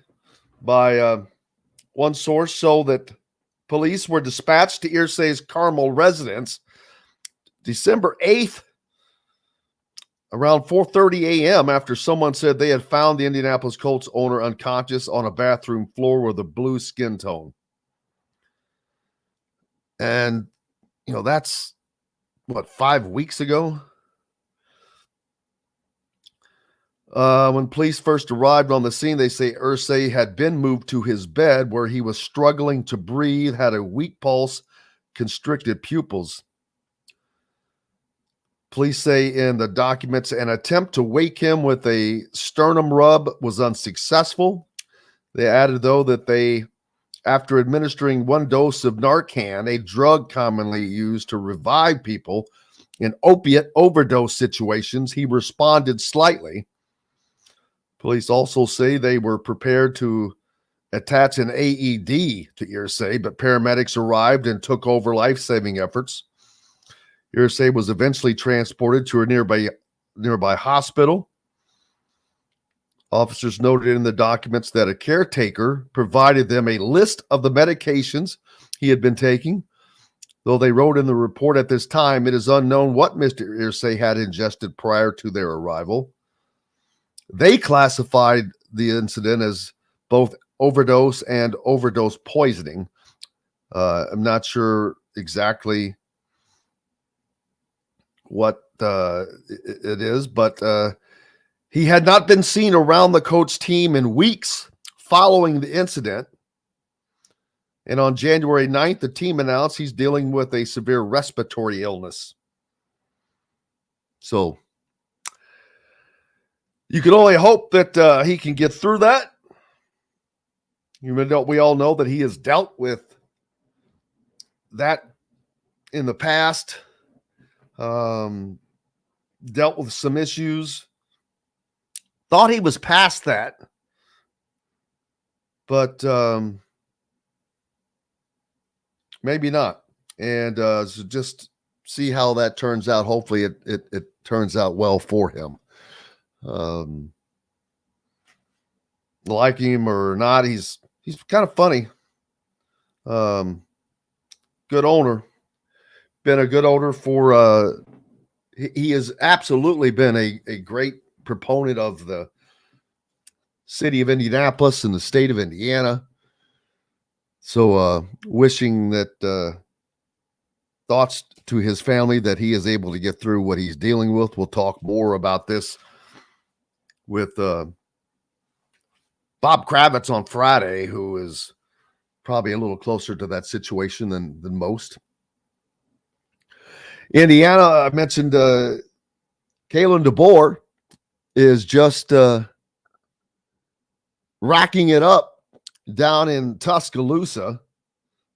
by one source show that police were dispatched to Irsay's Carmel residence December 8th around 4:30 a.m. after someone said they had found the Indianapolis Colts owner unconscious on a bathroom floor with a blue skin tone. And, that's, 5 weeks ago? When police first arrived on the scene, they say Irsay had been moved to his bed where he was struggling to breathe, had a weak pulse, constricted pupils. Police say in the documents an attempt to wake him with a sternum rub was unsuccessful. They added, though, that after administering 1 dose of Narcan, a drug commonly used to revive people in opiate overdose situations, he responded slightly. Police also say they were prepared to attach an AED to Irsay, but paramedics arrived and took over life-saving efforts. Irsay was eventually transported to a nearby hospital. Officers noted in the documents that a caretaker provided them a list of the medications he had been taking. Though they wrote in the report at this time, it is unknown what Mr. Irsay had ingested prior to their arrival. They classified the incident as both overdose and overdose poisoning. I'm not sure exactly what it is, but he had not been seen around the coach team in weeks following the incident. And on January 9th, the team announced he's dealing with a severe respiratory illness. So you can only hope that he can get through that. Even though we all know that he has dealt with that in the past, dealt with some issues. Thought he was past that, but maybe not. And so just see how that turns out. Hopefully it turns out well for him. Like him or not, he's kind of funny. Good owner. Been a good owner for he has absolutely been a great proponent of the city of Indianapolis and the state of Indiana. So wishing that thoughts to his family that he is able to get through what he's dealing with. We'll talk more about this with Bob Kravitz on Friday, who is probably a little closer to that situation than most. Indiana, I mentioned Kalen DeBoer is just racking it up down in Tuscaloosa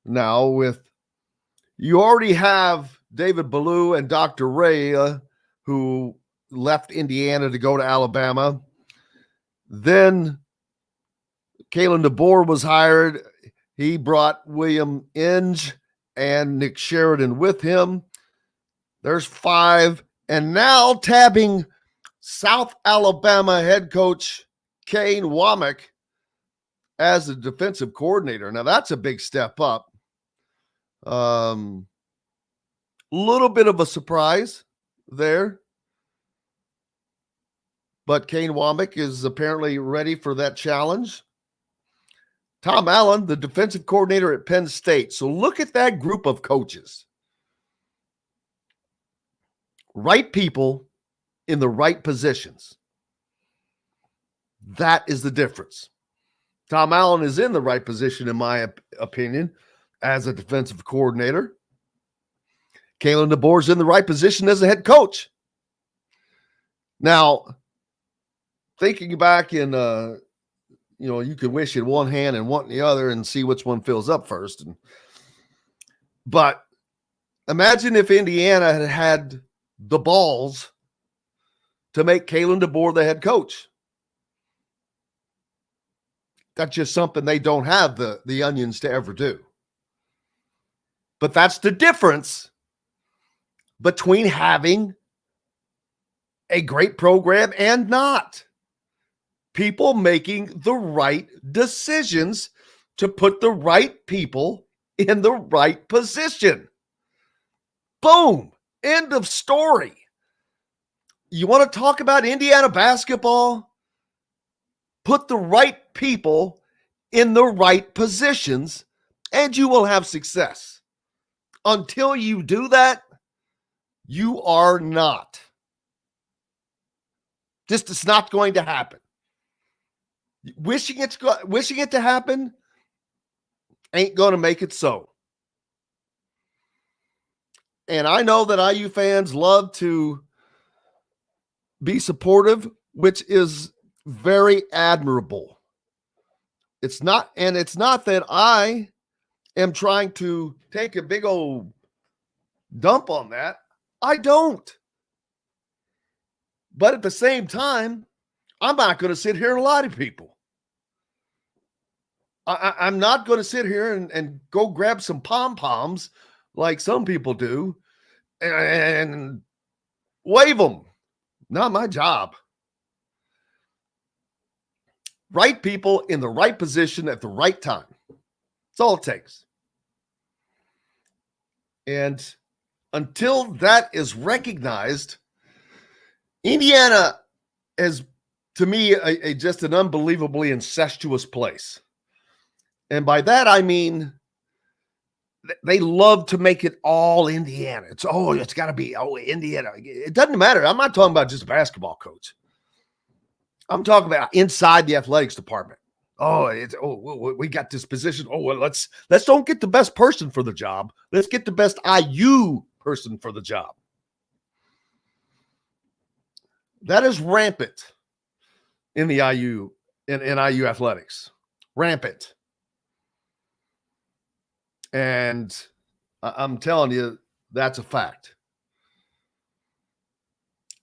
now with you already have David Ballou and Dr. Ray who left Indiana to go to Alabama. Then Kalen DeBoer was hired. He brought William Inge and Nick Sheridan with him. There's 5. And now tabbing South Alabama head coach Kane Womack as the defensive coordinator. Now that's a big step up. Little bit of a surprise there. But Kane Womack is apparently ready for that challenge. Tom Allen, the defensive coordinator at Penn State. So look at that group of coaches. Right people in the right positions. That is the difference. Tom Allen is in the right position, in my opinion, as a defensive coordinator. Kalen DeBoer is in the right position as a head coach. Now, thinking back in, you could wish in one hand and one in the other and see which one fills up first. But imagine if Indiana had had the balls to make Kalen DeBoer the head coach. That's just something they don't have the onions to ever do. But that's the difference between having a great program and not. People making the right decisions to put the right people in the right position. Boom. End of story. You want to talk about Indiana basketball? Put the right people in the right positions and you will have success. Until you do that, you are not. Just it's not going to happen. Wishing it to happen ain't going to make it so. And I know that IU fans love to be supportive, which is very admirable. It's not that I am trying to take a big old dump on that. I don't. But at the same time, I'm not going to sit here and lie to people. I'm not going to sit here and go grab some pom-poms like some people do and wave them. Not my job. Right people in the right position at the right time. That's all it takes. And until that is recognized, Indiana is, to me, just an unbelievably incestuous place. And by that, I mean, they love to make it all Indiana. It's got to be, Indiana. It doesn't matter. I'm not talking about just a basketball coach. I'm talking about inside the athletics department. We got this position. Let's don't get the best person for the job. Let's get the best IU person for the job. That is rampant in the IU, in IU athletics. Rampant. And I'm telling you, that's a fact.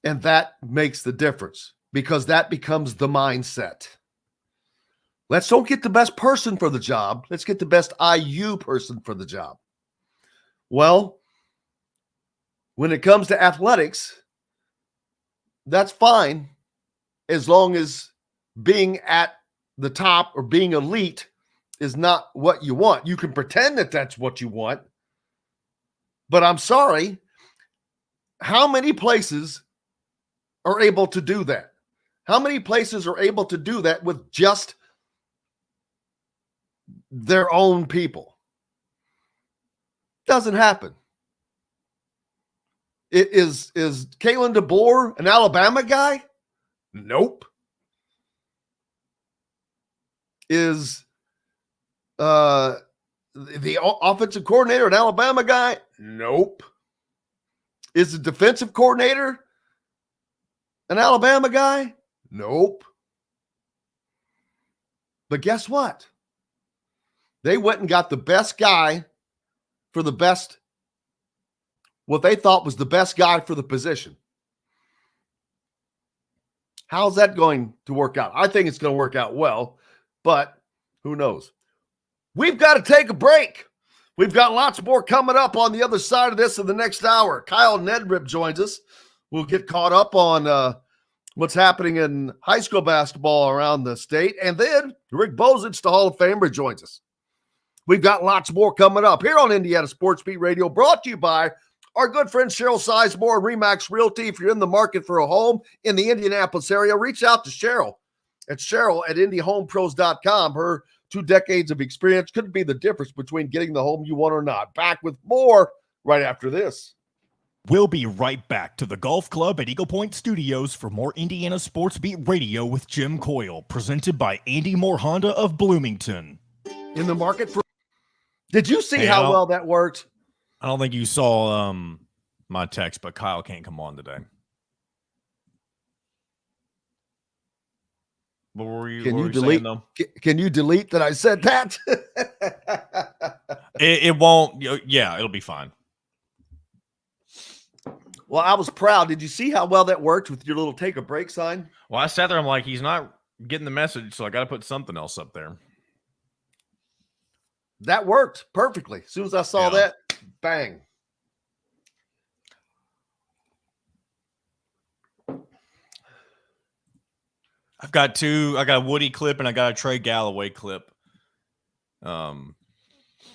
And that makes the difference because that becomes the mindset. Let's don't get the best person for the job. Let's get the best IU person for the job. Well, when it comes to athletics, that's fine as long as being at the top or being elite is not what you want. You can pretend that that's what you want, but I'm sorry, how many places are able to do that? How many places are able to do that with just their own people? Doesn't happen. Is Kalen DeBoer an Alabama guy? Nope. Is the offensive coordinator an Alabama guy? Nope. Is the defensive coordinator an Alabama guy? Nope. But guess what? They went and got the best guy for the best, what they thought was the best guy for the position. How's that going to work out? I think it's going to work out well, but who knows? We've got to take a break. We've got lots more coming up on the other side of this in the next hour. Kyle Nedrip joins us. We'll get caught up on what's happening in high school basketball around the state. And then Rick Bozich, the Hall of Famer, joins us. We've got lots more coming up here on Indiana Sports Beat Radio, brought to you by our good friend Cheryl Sizemore and Remax Realty. If you're in the market for a home in the Indianapolis area, reach out to Cheryl at IndyHomePros.com. Her 2 decades of experience could be the difference between getting the home you want or not. Back with more right after this. We'll be right back to the golf club at Eagle Point Studios for more Indiana Sports Beat Radio with Jim Coyle, presented by Andy Moore Honda of Bloomington. In the market for. Did you see how well that worked? I don't think you saw my text, but Kyle can't come on today. What were you? Can what you were delete? saying, Can you delete that I said that? it won't. Yeah, it'll be fine. Well, I was proud. Did you see how well that worked with your little take a break sign? Well, I sat there. I'm like, he's not getting the message, so I got to put something else up there. That worked perfectly. As soon as I saw that, bang. I've got two. I got a Woody clip and I got a Trey Galloway clip.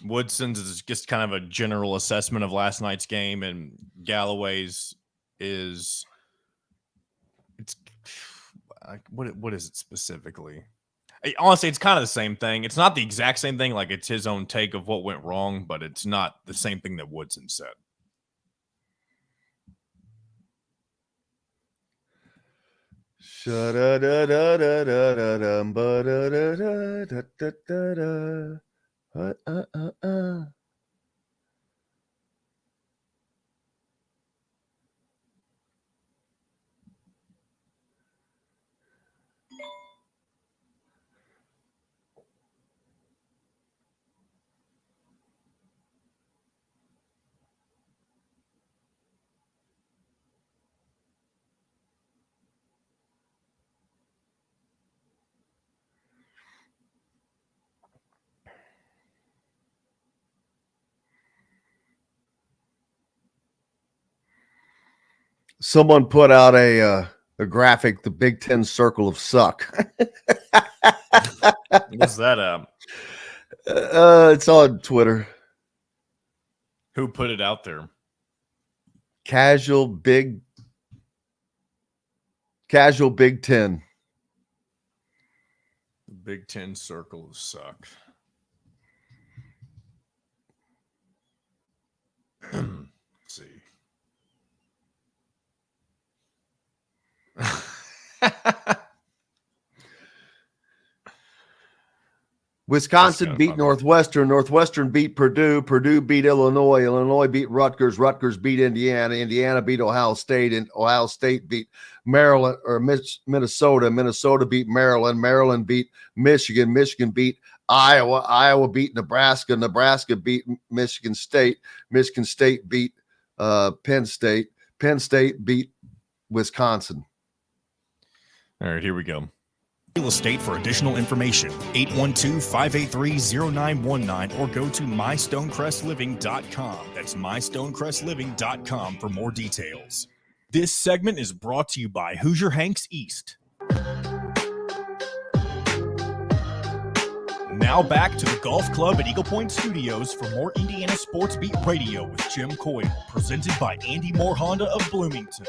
Woodson's is just kind of a general assessment of last night's game, and Galloway's is what is it specifically? Honestly, it's kind of the same thing. It's not the exact same thing. Like, it's his own take of what went wrong, but it's not the same thing that Woodson said. Someone put out a graphic, the Big Ten Circle of Suck. What's that? It's on Twitter. Who put it out there? Casual Big Ten. The Big Ten Circle of Suck. Let's see. Wisconsin beat Northwestern. Northwestern beat Purdue. Purdue beat Illinois. Illinois beat Rutgers. Rutgers beat Indiana. Indiana beat Ohio State. And Ohio State beat Maryland or Minnesota. Minnesota beat Maryland. Maryland beat Michigan. Michigan beat Iowa. Iowa beat Nebraska. Nebraska beat Michigan State. Michigan State beat Penn State. Penn State beat Wisconsin. All right, here we go. Real estate. For additional information, 812-583-0919 or go to mystonecrestliving.com. That's mystonecrestliving.com for more details. This segment is brought to you by Hoosier Hanks East. Now back to the golf club at Eagle Point Studios for more Indiana Sports Beat Radio with Jim Coyle, presented by Andy Moore Honda of Bloomington.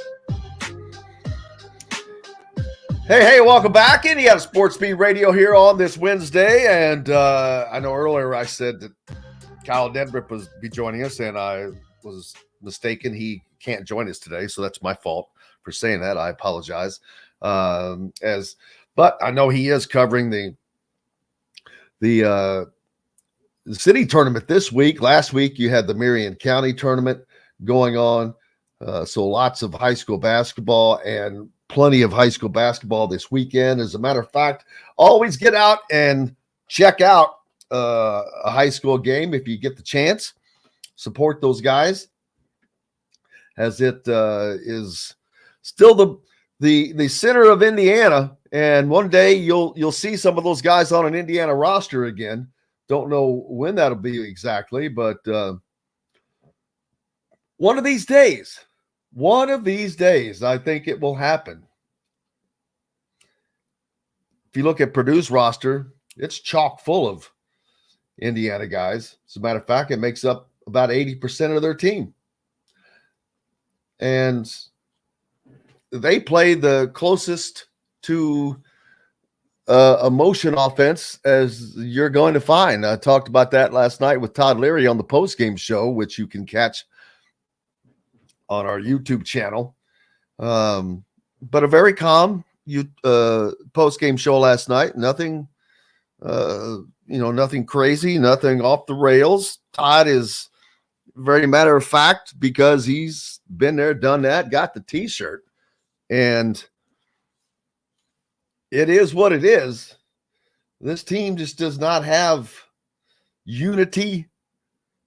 Hey, welcome back. Indiana Sports Beat Radio here on this Wednesday. And I know earlier I said that Kyle Denbrip was be joining us, and I was mistaken. He can't join us today, so that's my fault for saying that. I apologize. But I know he is covering the city tournament this week. Last week you had the Marion County tournament going on, so lots of high school basketball and plenty of high school basketball this weekend. As a matter of fact, always get out and check out a high school game if you get the chance. Support those guys, as it is still the center of Indiana. And one day you'll see some of those guys on an Indiana roster again. Don't know when that'll be exactly, but one of these days, I think it will happen. If you look at Purdue's roster, it's chock full of Indiana guys. As a matter of fact, it makes up about 80% of their team. And they play the closest to a motion offense as you're going to find. I talked about that last night with Todd Leary on the postgame show, which you can catch on our YouTube channel. But a very calm post-game show last night. Nothing, nothing crazy, nothing off the rails. Todd is very matter of fact because he's been there, done that, got the T-shirt, and it is what it is. This team just does not have unity.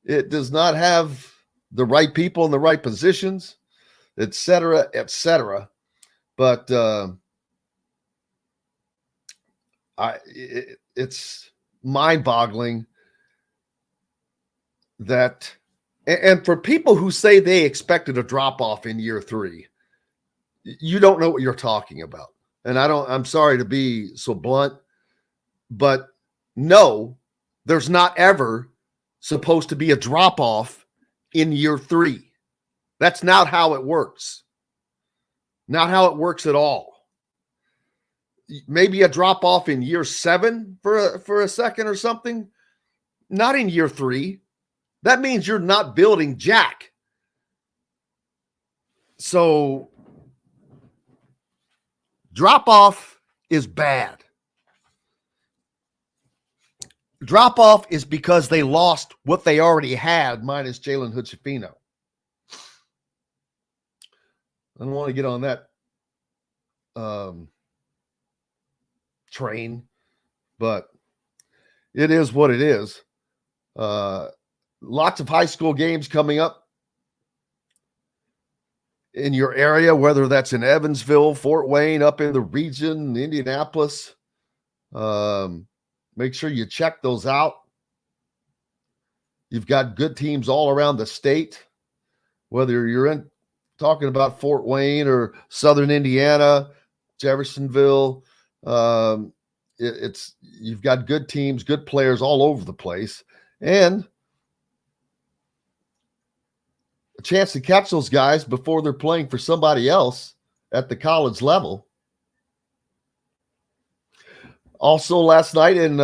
It does not have the right people in the right positions, et cetera, et cetera. But it's mind-boggling that, and for people who say they expected a drop-off in year 3, you don't know what you're talking about. And I'm sorry to be so blunt, but no, there's not ever supposed to be a drop-off in year 3. That's not how it works. Not how it works at all. Maybe a drop-off in year 7 for a second or something. Not in year 3. That means you're not building jack. So drop-off is bad. Drop-off is because they lost what they already had, minus Jalen Hood-Schifino. I don't want to get on that train, but it is what it is. Lots of high school games coming up in your area, whether that's in Evansville, Fort Wayne, up in the region, Indianapolis. Make sure you check those out. You've got good teams all around the state, whether you're talking about Fort Wayne or Southern Indiana, Jeffersonville. You've got good teams, good players all over the place, and a chance to catch those guys before they're playing for somebody else at the college level. Also last night in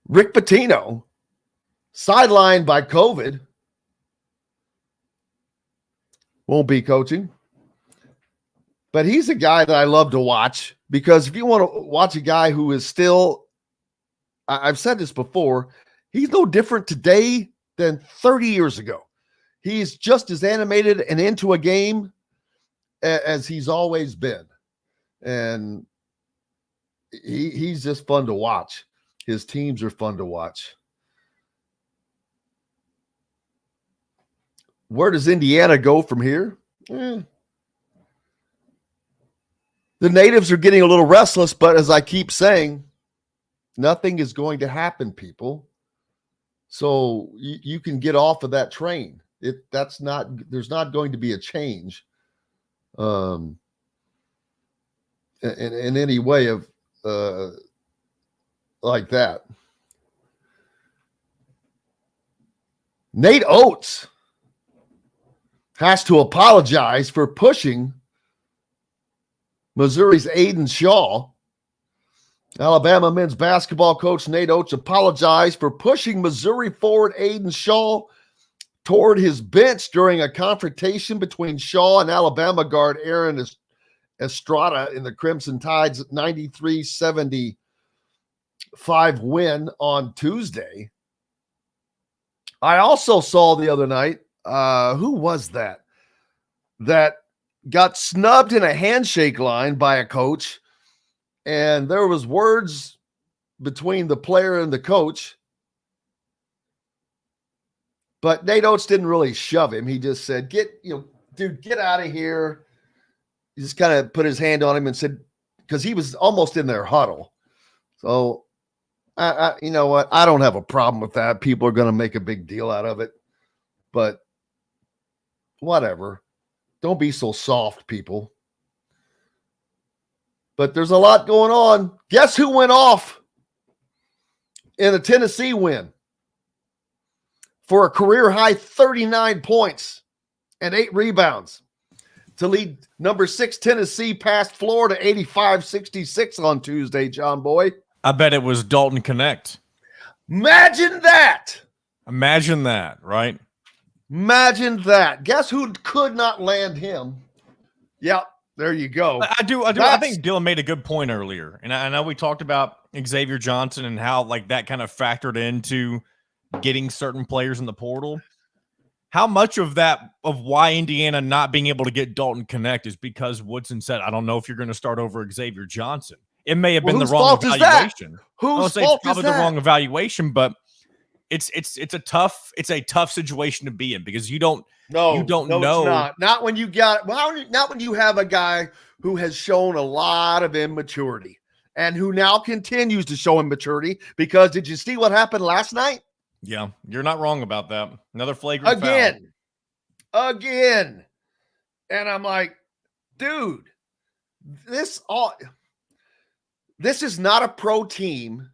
Rick Pitino, sidelined by COVID, won't be coaching. But he's a guy that I love to watch because if you want to watch a guy who is still, I've said this before, he's no different today than 30 years ago. He's just as animated and into a game as he's always been. And he's just fun to watch. His teams are fun to watch. Where does Indiana go from here? The natives are getting a little restless, but as I keep saying, nothing is going to happen, people. So you can get off of that train. There's not going to be a change in any way of like that. Nate Oates has to apologize for pushing Missouri's Aiden Shaw. Alabama men's basketball coach Nate Oates apologized for pushing Missouri forward Aiden Shaw toward his bench during a confrontation between Shaw and Alabama guard Aaron Estrada in the Crimson Tide's 93-75 win on Tuesday. I also saw the other night, who was that got snubbed in a handshake line by a coach, and there was words between the player and the coach, but Nate Oates didn't really shove him. He just said, get out of here. He just kind of put his hand on him and said, because he was almost in their huddle. So, you know what? I don't have a problem with that. People are going to make a big deal out of it, but whatever. Don't be so soft, people. But there's a lot going on. Guess who went off in a Tennessee win for a career-high 39 points and 8 rebounds to lead number 6 Tennessee past Florida 85-66 on Tuesday, John Boy? I bet it was Dalton Connect. Imagine that. Imagine that, right? Imagine that. Guess who could not land him? Yep, there you go. I do. I think Dylan made a good point earlier, and I know we talked about Xavier Johnson and how like that kind of factored into getting certain players in the portal. How much of why Indiana not being able to get Dalton Connect is because Woodson said, "I don't know if you're going to start over Xavier Johnson." It may have been the wrong evaluation. Whose fault probably is that? the wrong evaluation, but it's a tough situation to be in because you don't know. It's not when you not when you have a guy who has shown a lot of immaturity and who now continues to show immaturity. Because did you see what happened last night? Yeah, you're not wrong about that. Another flagrant foul. Again. And I'm like, dude, this is not a pro team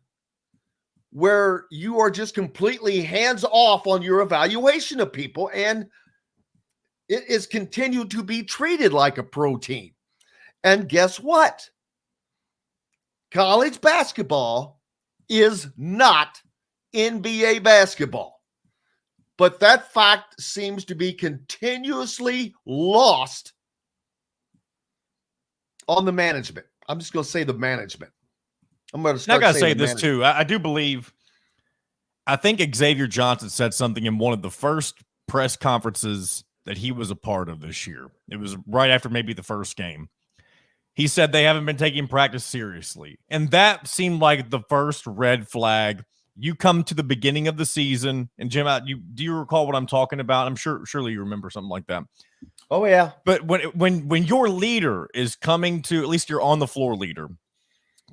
where you are just completely hands off on your evaluation of people, and it is continued to be treated like a pro team. And guess what? College basketball is not NBA basketball. But that fact seems to be continuously lost on the management. I'm just going to say the management. I'm going to start. I got to say this too. I do believe. I think Xavier Johnson said something in one of the first press conferences that he was a part of this year. It was right after maybe the first game. He said they haven't been taking practice seriously, and that seemed like the first red flag. You come to the beginning of the season, and Jim, do you recall what I'm talking about? I'm surely you remember something like that. Oh yeah. But when your leader is coming to, at least your on the floor leader,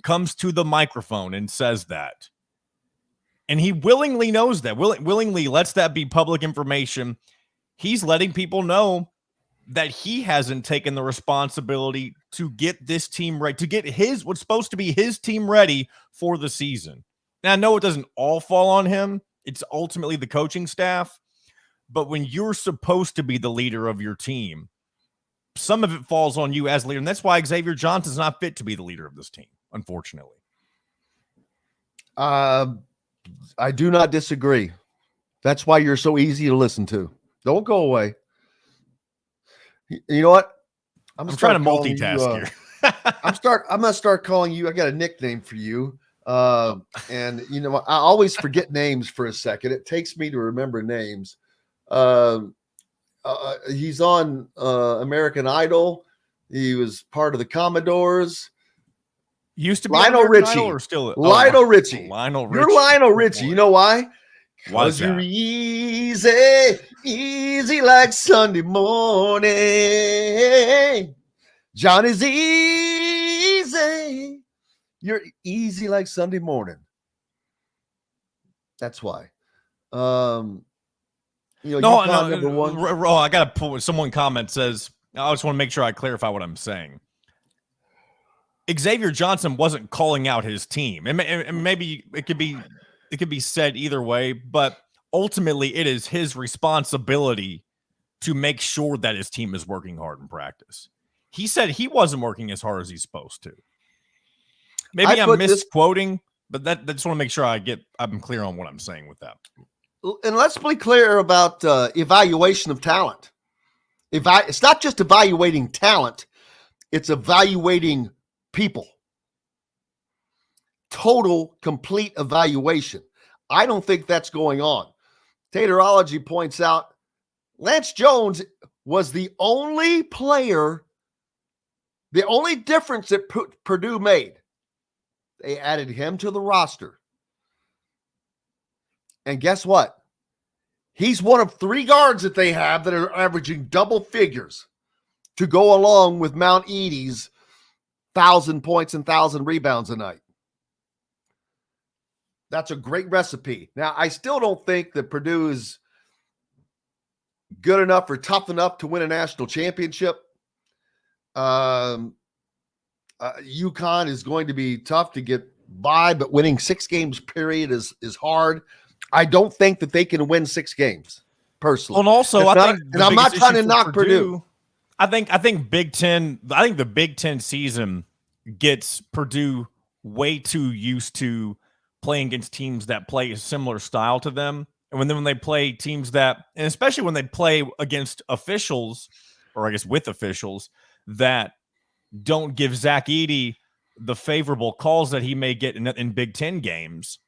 comes to the microphone and says that, and he willingly knows that, willingly lets that be public information, he's letting people know that he hasn't taken the responsibility to get this team ready, to get what's supposed to be his team ready for the season. Now, I know it doesn't all fall on him. It's ultimately the coaching staff. But when you're supposed to be the leader of your team, some of it falls on you as leader. And that's why Xavier Johnson's not fit to be the leader of this team, unfortunately. I do not disagree. That's why you're so easy to listen to. Don't go away. You know what? I'm trying to multitask here. I'm going to start calling you. I got a nickname for you. And you know, I always forget names for a second. It takes me to remember names. He's on American Idol. He was part of the Commodores. Used to be Lionel Richie. or still Lionel Richie. Lionel Richie. You're Lionel Richie. You know why? Why's You're that? easy like Sunday morning. Johnny's easy. You're easy like Sunday morning. That's why. Number one. I got to pull. Someone comment says, I just want to make sure I clarify what I'm saying. Xavier Johnson wasn't calling out his team, and maybe it could be said either way, but ultimately it is his responsibility to make sure that his team is working hard in practice. He said he wasn't working as hard as he's supposed to. Maybe I'm misquoting, but that just want to make sure I'm clear on what I'm saying with that. And let's be clear about evaluation of talent. It's not just evaluating talent, it's evaluating people. Total, complete evaluation. I don't think that's going on. Taterology points out Lance Jones was the only player, the only difference that Purdue made. They added him to the roster. And guess what? He's one of 3 guards that they have that are averaging double figures to go along with Mount Edie's 1,000 points and 1,000 rebounds a night. That's a great recipe. Now, I still don't think that Purdue is good enough or tough enough to win a national championship. UConn is going to be tough to get by, but winning 6 games period is hard. I don't think that they can win 6 games personally. Well, and also, I'm not trying to knock Purdue. I think Big Ten. I think the Big Ten season gets Purdue way too used to playing against teams that play a similar style to them, And when they play teams that, and especially when they play against officials, or I guess with officials, that don't give Zach Edey the favorable calls that he may get in Big Ten games,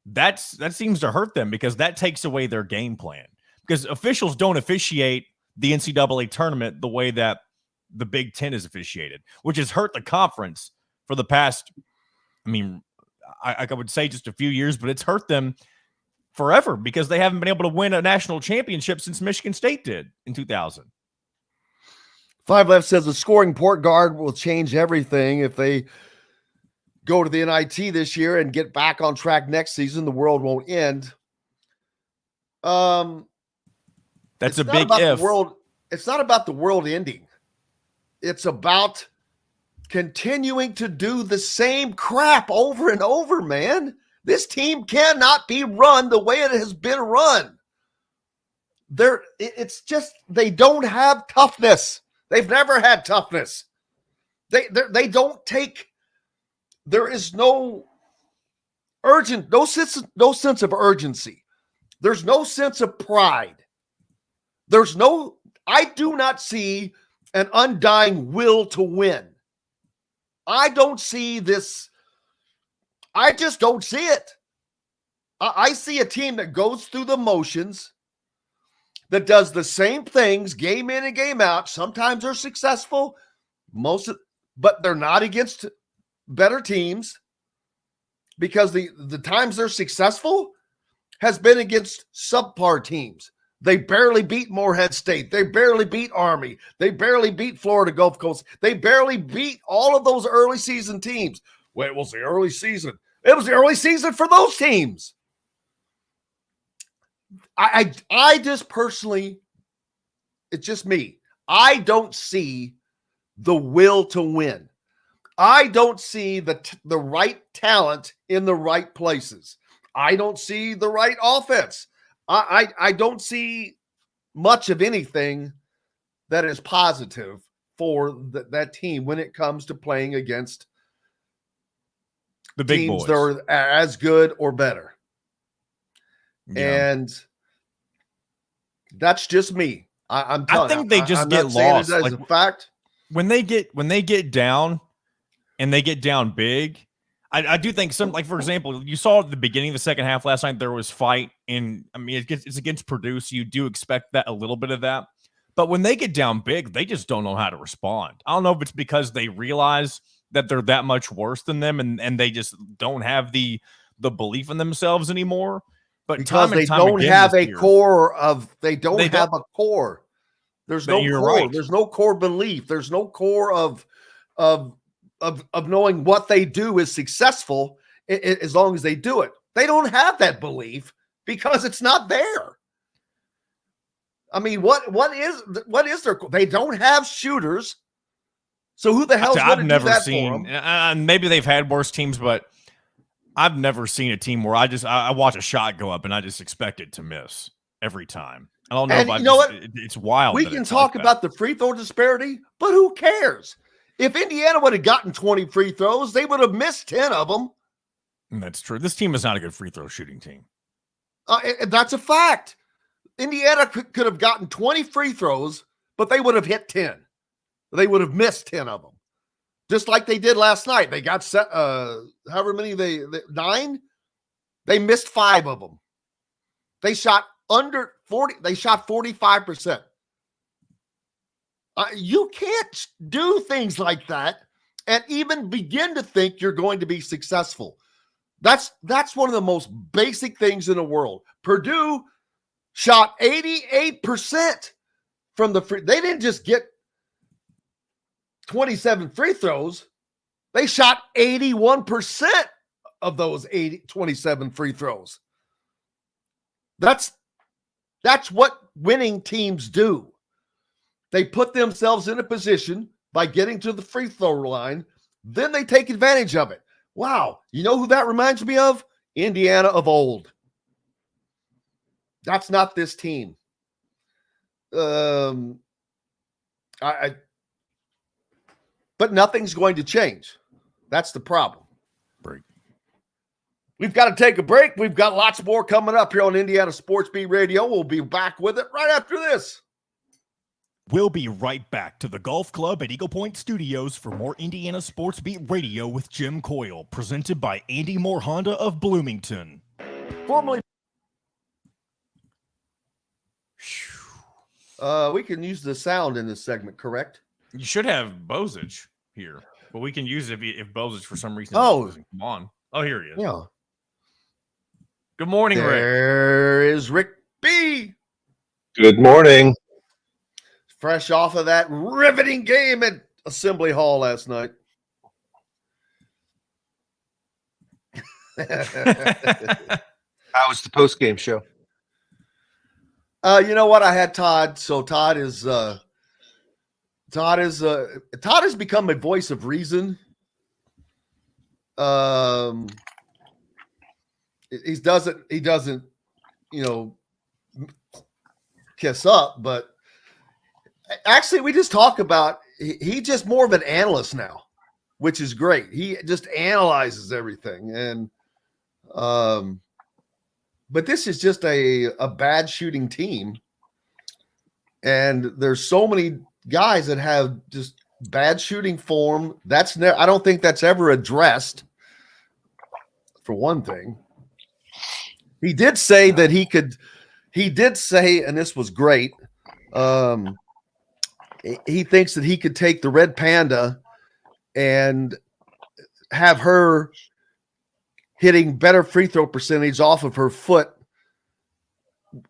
that seems to hurt them because that takes away their game plan. Because officials don't officiate the NCAA tournament the way that the Big Ten is officiated, which has hurt the conference for the past, I mean, I would say just a few years, but it's hurt them forever because they haven't been able to win a national championship since Michigan State did in 2000. Five Left says the scoring port guard will change everything if they go to the NIT this year and get back on track next season. The world won't end. That's a big if. It's not about the world ending. It's about continuing to do the same crap over and over, man. This team cannot be run the way it has been run. It's just they don't have toughness. They've never had toughness. They don't take. There is no sense of urgency. There's no sense of pride. I do not see an undying will to win. I don't see this. I just don't see it. I see a team that goes through the motions, that does the same things game in and game out. Sometimes they're successful, but they're not against better teams because the times they're successful has been against subpar teams. They barely beat Morehead State. They barely beat Army. They barely beat Florida Gulf Coast. They barely beat all of those early season teams. Well, it was the early season. It was the early season for those teams. I just personally, it's just me. I don't see the will to win. I don't see the right talent in the right places. I don't see the right offense. I don't see much of anything that is positive for that team when it comes to playing against the big teams boys that are as good or better. Yeah. And that's just me. I'm telling you. I think they just get lost. Like, a fact. When they get down and they get down big, I do think for example, you saw at the beginning of the second half last night, there was fight it's against Purdue, so you do expect that a little bit of that. But when they get down big, they just don't know how to respond. I don't know if it's because they realize that they're that much worse than them and they just don't have the belief in themselves anymore. But because they don't have a core. There's no core. Right. There's no core belief. There's no core of knowing what they do is successful as long as they do it. They don't have that belief because it's not there. I mean, what is their? They don't have shooters. So who the hell's going to do that for them? Maybe they've had worse teams, but I've never seen a team where I watch a shot go up and I just expect it to miss every time. I don't know. And you know what? It's wild. We can talk about the free throw disparity, but who cares? If Indiana would have gotten 20 free throws, they would have missed 10 of them. And that's true. This team is not a good free throw shooting team. That's a fact. Indiana could have gotten 20 free throws, but they would have hit 10. They would have missed 10 of them. Just like they did last night. They got however many 9. They missed 5 of them. They shot under 40. They shot 45%. You can't do things like that and even begin to think you're going to be successful. That's one of the most basic things in the world. Purdue shot 88% from the free. They didn't just get 27 free throws. They shot 81% of those 27 free throws. That's what winning teams do. They put themselves in a position by getting to the free throw line. Then they take advantage of it. Wow. You know who that reminds me of? Indiana of old. That's not this team. But nothing's going to change. That's the problem. Break. We've got to take a break. We've got lots more coming up here on Indiana Sports Beat Radio. We'll be back with it right after this. We'll be right back to the Golf Club at Eagle Point Studios for more Indiana Sports Beat Radio with Jim Coyle, presented by Andy Moore Honda of Bloomington. Formerly, we can use the sound in this segment, correct? You should have Bozich here, but we can use it if Bozich for some reason. Come on. Oh, here he is. Yeah. Good morning, Rick. There is Rick B. Good morning. Fresh off of that riveting game at Assembly Hall last night. How was the post-game show? You know what? I had Todd. So Todd has become a voice of reason. He doesn't, kiss up, but actually we just talk about, he's just more of an analyst now, which is great. He just analyzes everything. And, but this is just a bad shooting team. And there's so many guys that have just bad shooting form. I don't think that's ever addressed, for one thing. He did say that and this was great. He thinks that he could take the Red Panda and have her hitting better free throw percentage off of her foot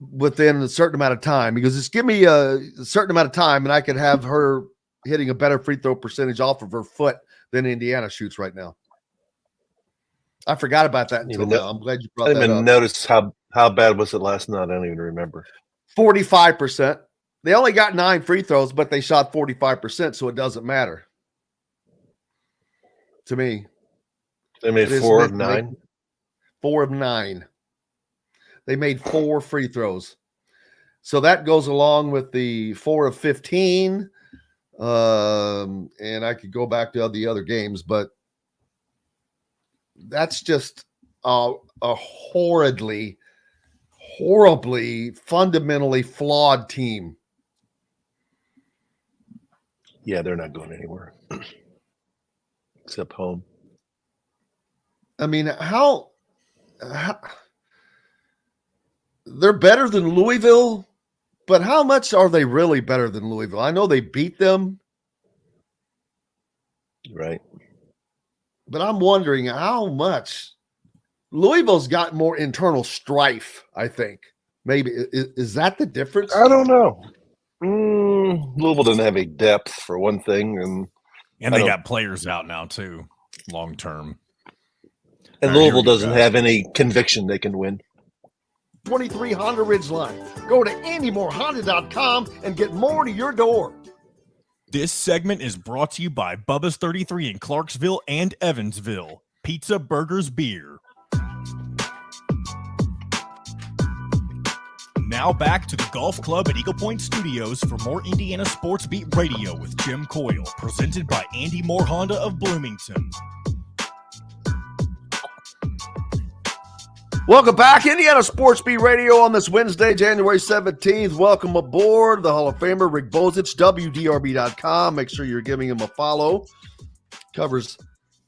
within a certain amount of time. Because just give me a certain amount of time and I could have her hitting a better free throw percentage off of her foot than Indiana shoots right now. I forgot about that until now. I'm glad you brought that up. I didn't even notice how bad was it last night. I don't even remember. 45%. They only got 9 free throws, but they shot 45%, so it doesn't matter. To me. They made 4 of 9? 4 of 9. They made 4 free throws. So that goes along with the 4 of 15. And I could go back to the other games, but that's just a horribly, fundamentally flawed team. Yeah, they're not going anywhere except home. I mean, how they're better than Louisville, but how much are they really better than Louisville? I know they beat them. Right. But I'm wondering how much. Louisville's got more internal strife, I think. Maybe. Is that the difference? I don't know. Louisville doesn't have any depth, for one thing. And they got players out now, too, long term. And Louisville doesn't have any conviction they can win. 23 Honda Ridgeline. Go to AndyMooreHonda.com and get more to your door. This segment is brought to you by Bubba's 33 in Clarksville and Evansville. Pizza, burgers, beer. Now back to the Golf Club at Eagle Point Studios for more Indiana Sports Beat Radio with Jim Coyle, presented by Andy Moore Honda of Bloomington. Welcome back, Indiana Sports Beat Radio on this Wednesday, January 17th. Welcome aboard the Hall of Famer, Rick Bozich, WDRB.com. Make sure you're giving him a follow. Covers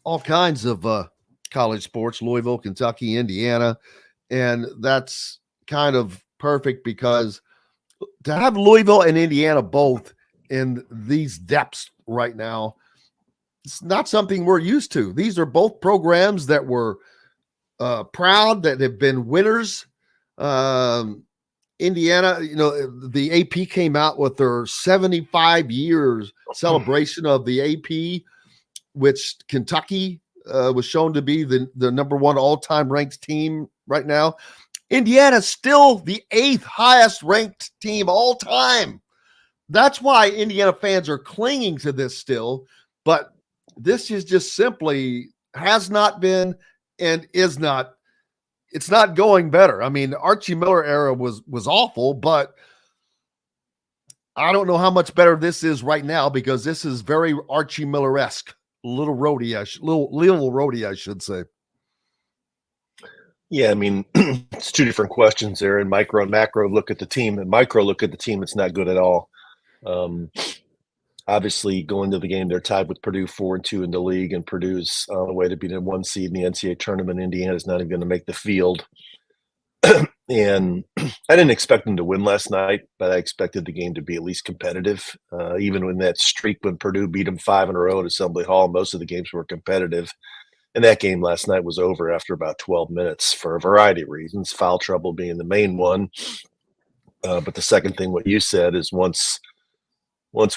all kinds of college sports, Louisville, Kentucky, Indiana. And that's kind of perfect because to have Louisville and Indiana both in these depths right now, it's not something we're used to. These are both programs that were proud, that have been winners. Indiana, the AP came out with their 75 years celebration of the AP, which Kentucky was shown to be the number 1 all-time ranked team right now. Indiana's still the 8th highest ranked team all time. That's why Indiana fans are clinging to this still, but this is just simply has not been and is not. It's not going better. I mean, Archie Miller era was awful, but I don't know how much better this is right now because this is very Archie Miller-esque. Little roadie, I should say. Yeah, I mean, it's two different questions there. And micro and macro look at the team. And micro look at the team, it's not good at all. Obviously, going to the game, they're tied with Purdue 4-2 in the league, and Purdue's on the way to being a 1 seed in the NCAA tournament. Indiana's not even going to make the field. And I didn't expect them to win last night, but I expected the game to be at least competitive. Even when that streak when Purdue beat them 5 in a row at Assembly Hall, most of the games were competitive. And that game last night was over after about 12 minutes for a variety of reasons, foul trouble being the main one. But the second thing, what you said, is once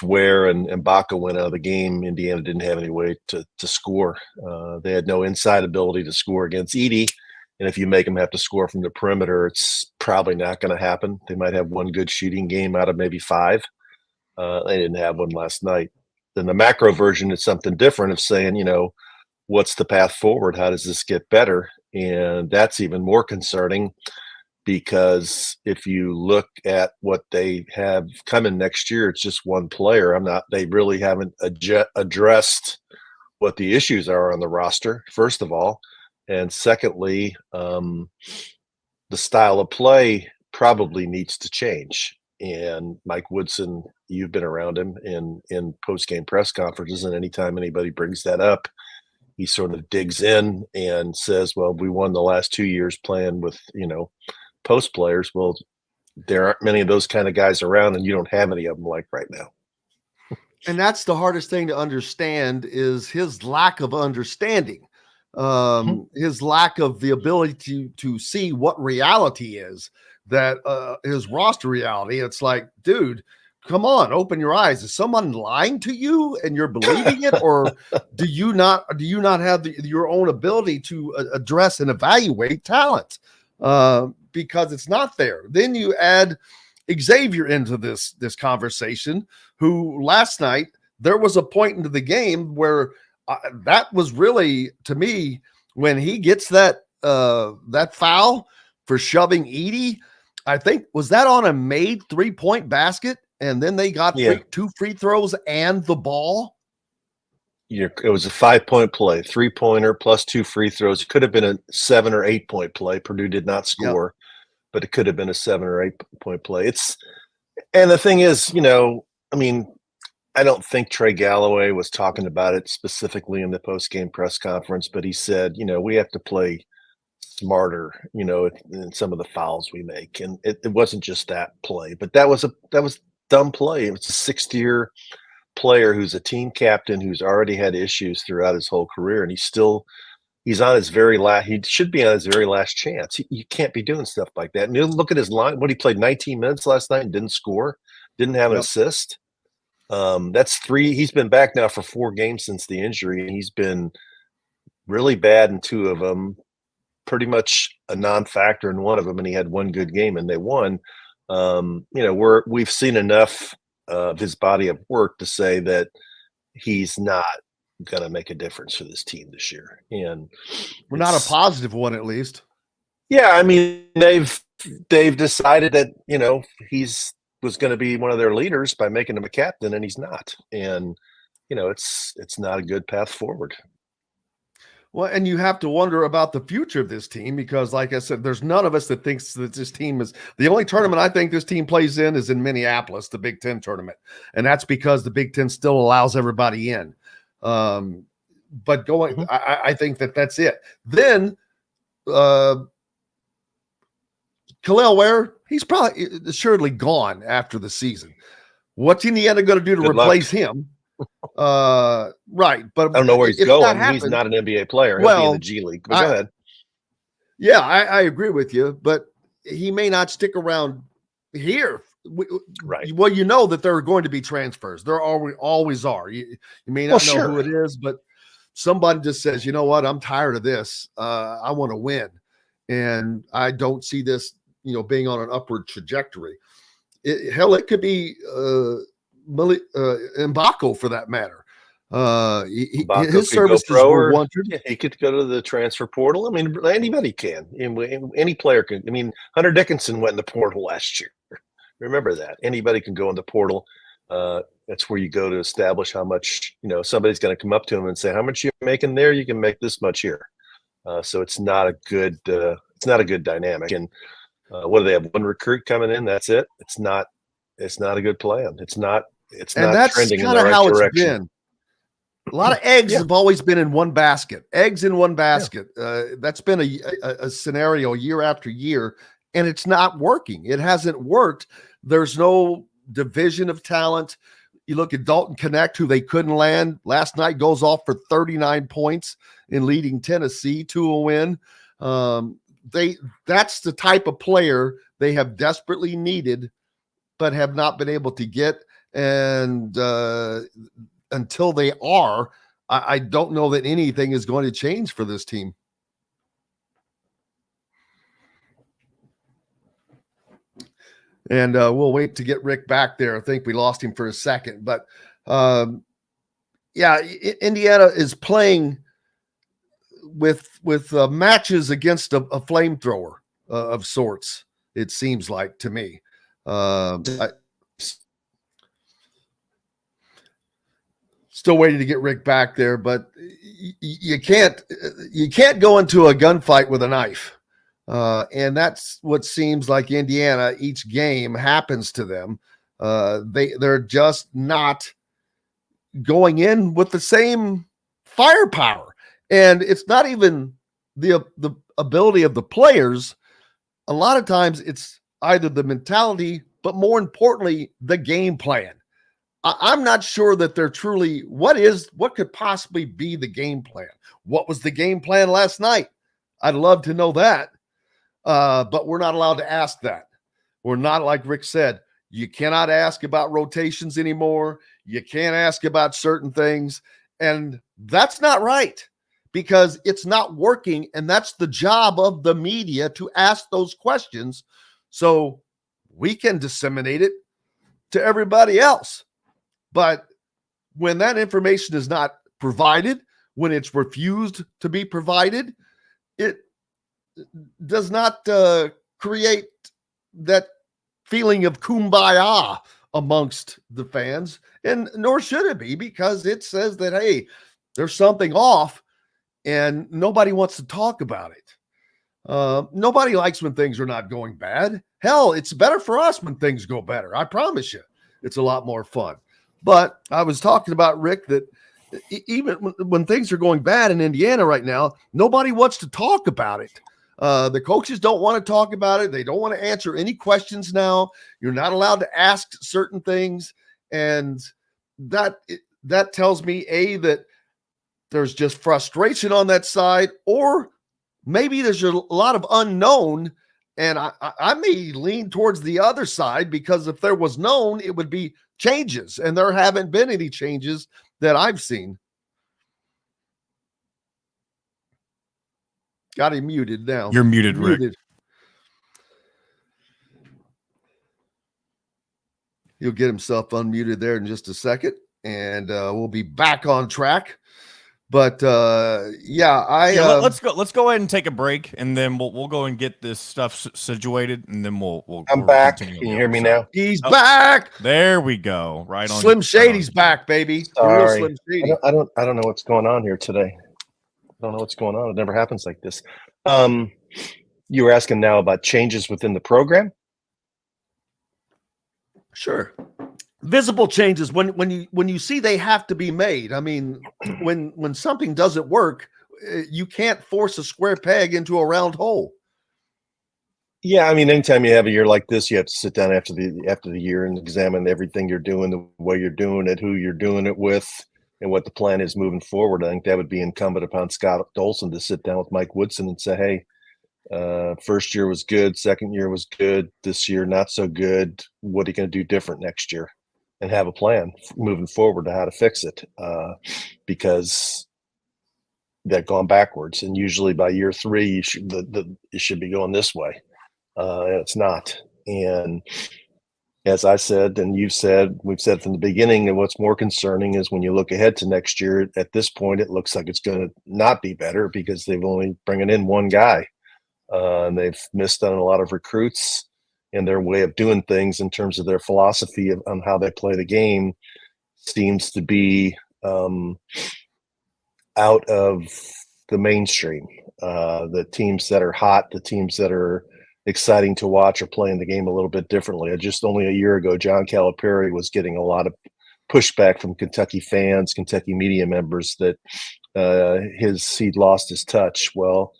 Ware and Baca went out of the game, Indiana didn't have any way to score. They had no inside ability to score against Edey. And if you make them have to score from the perimeter, it's probably not going to happen. They might have one good shooting game out of maybe 5. They didn't have one last night. Then the macro version is something different of saying, what's the path forward? How does this get better? And that's even more concerning, because if you look at what they have coming next year, it's just one player. They really haven't addressed what the issues are on the roster, first of all. And secondly, the style of play probably needs to change. And Mike Woodson, you've been around him in post-game press conferences, and anytime anybody brings that up, he sort of digs in and says, well, we won the last 2 years playing with, post players. Well, there aren't many of those kind of guys around, and you don't have any of them like right now. And that's the hardest thing to understand, is his lack of understanding. His lack of the ability to see what reality is, that his roster reality. It's like, dude, come on, open your eyes. Is someone lying to you and you're believing it? Or do you not have your own ability to address and evaluate talent? Because it's not there. Then you add Xavier into this conversation, who last night, there was a point into the game where that was really, to me, when he gets that foul for shoving Edey, I think, was that on a made 3-point basket? And then they got 2 free throws and the ball. It was a 5-point play, 3-pointer plus 2 free throws. It could have been a 7 or 8 point play. Purdue did not score, but it could have been a 7 or 8 point play. And the thing is, I don't think Trey Galloway was talking about it specifically in the post-game press conference, but he said, we have to play smarter, in some of the fouls we make. And it wasn't just that play, but that was dumb play. It was a 6th-year player who's a team captain, who's already had issues throughout his whole career, and he's on his very last. He should be on his very last chance. You can't be doing stuff like that. And you look at his line. What, he played 19 minutes last night and didn't score, didn't have an assist. That's 3. He's been back now for 4 games since the injury, and he's been really bad in 2 of them, pretty much a non-factor in 1 of them, and he had 1 good game and they won. We've seen enough of his body of work to say that he's not going to make a difference for this team this year. And we're not a positive one, at least. Yeah, they've decided that was going to be one of their leaders by making him a captain, and he's not. And it's not a good path forward. Well, and you have to wonder about the future of this team, because, like I said, there's none of us that thinks that this team is – the only tournament I think this team plays in is in Minneapolis, the Big Ten tournament. And that's because the Big Ten still allows everybody in. But I think that's it. Then Khalil Ware, he's probably assuredly gone after the season. What's Indiana going to do to replace him? Right, but I don't know where he's going. He's not an NBA player. He'll be in the G League. But go ahead. Yeah, I agree with you, but he may not stick around here. Right. Well, that there are going to be transfers. There always are. You may not know who it is, but somebody just says, you know what, I'm tired of this. I want to win, and I don't see this, being on an upward trajectory. It could be Mbako, for that matter. His services were wanted. Yeah, he could go to the transfer portal. Anybody can. Any player can. Hunter Dickinson went in the portal last year. Remember that. Anybody can go in the portal. That's where you go to establish how much, somebody's going to come up to him and say, how much you're making there? You can make this much here. So it's not a good not a good dynamic. And what do they have? One recruit coming in. That's it. It's not a good plan. It's not trending in the right direction. It's been. A lot of eggs have always been in one basket. Eggs in one basket. That's been a scenario year after year, and it's not working. It hasn't worked. There's no division of talent. You look at Dalton Connect, who they couldn't land last night, goes off for 39 points in leading Tennessee to a win. That's the type of player they have desperately needed, but have not been able to get. And until they are, I don't know that anything is going to change for this team. And we'll wait to get Rick back there. I think we lost him for a second. But, Indiana is playing with matches against a flamethrower of sorts, it seems like to me. Still waiting to get Rick back there, but you can't go into a gunfight with a knife. And that's what seems like Indiana, each game happens to them. They're just not going in with the same firepower. And it's not even the ability of the players. A lot of times it's either the mentality, but more importantly, the game plan. I'm not sure that they're truly, what could possibly be the game plan? What was the game plan last night? I'd love to know that. But we're not allowed to ask that. We're not, like Rick said, you cannot ask about rotations anymore. You can't ask about certain things. And that's not right, because it's not working. And that's the job of the media, to ask those questions so we can disseminate it to everybody else. But when that information is not provided, when it's refused to be provided, it does not create that feeling of kumbaya amongst the fans, and nor should it be, because it says that, hey, there's something off and nobody wants to talk about it. Nobody likes when things are not going bad. Hell, it's better for us when things go better. I promise you, it's a lot more fun. But I was talking about, Rick, that even when things are going bad in Indiana right now, nobody wants to talk about it. The coaches don't want to talk about it. They don't want to answer any questions now. You're not allowed to ask certain things. And that tells me, A, that there's just frustration on that side, or maybe there's a lot of unknown. And I may lean towards the other side, because if there was known, it would be changes. And there haven't been any changes that I've seen. Got him muted now. You're muted, Rick. He'll get himself unmuted there in just a second, and we'll be back on track. But let's go ahead and take a break, and then we'll go and get this stuff situated, and then we'll I'm back. Can you hear me now? He's back. There we go. Right on. Slim Shady's back, baby. Sorry. Slim Shady. I don't know what's going on here today. I don't know what's going on. It never happens like this. You were asking now about changes within the program. Sure. Visible changes when you see they have to be made. I mean, when something doesn't work, you can't force a square peg into a round hole. Yeah, I mean, anytime you have a year like this, you have to sit down after the year and examine everything you're doing, the way you're doing it, who you're doing it with, and what the plan is moving forward. I think that would be incumbent upon Scott Dolson to sit down with Mike Woodson and say, hey, first year was good, second year was good, this year not so good. What are you going to do different next year? And have a plan moving forward to how to fix it, because they've gone backwards. And usually by year 3, it should be going this way, and it's not. And as I said, and you've said, we've said from the beginning, and what's more concerning is when you look ahead to next year. At this point, it looks like it's going to not be better, because they've only bringing in one guy, and they've missed on a lot of recruits. And their way of doing things in terms of their philosophy on how they play the game seems to be out of the mainstream. The teams that are hot, the teams that are exciting to watch are playing the game a little bit differently. Just only a year ago, John Calipari was getting a lot of pushback from Kentucky fans, Kentucky media members that he'd lost his touch. Well,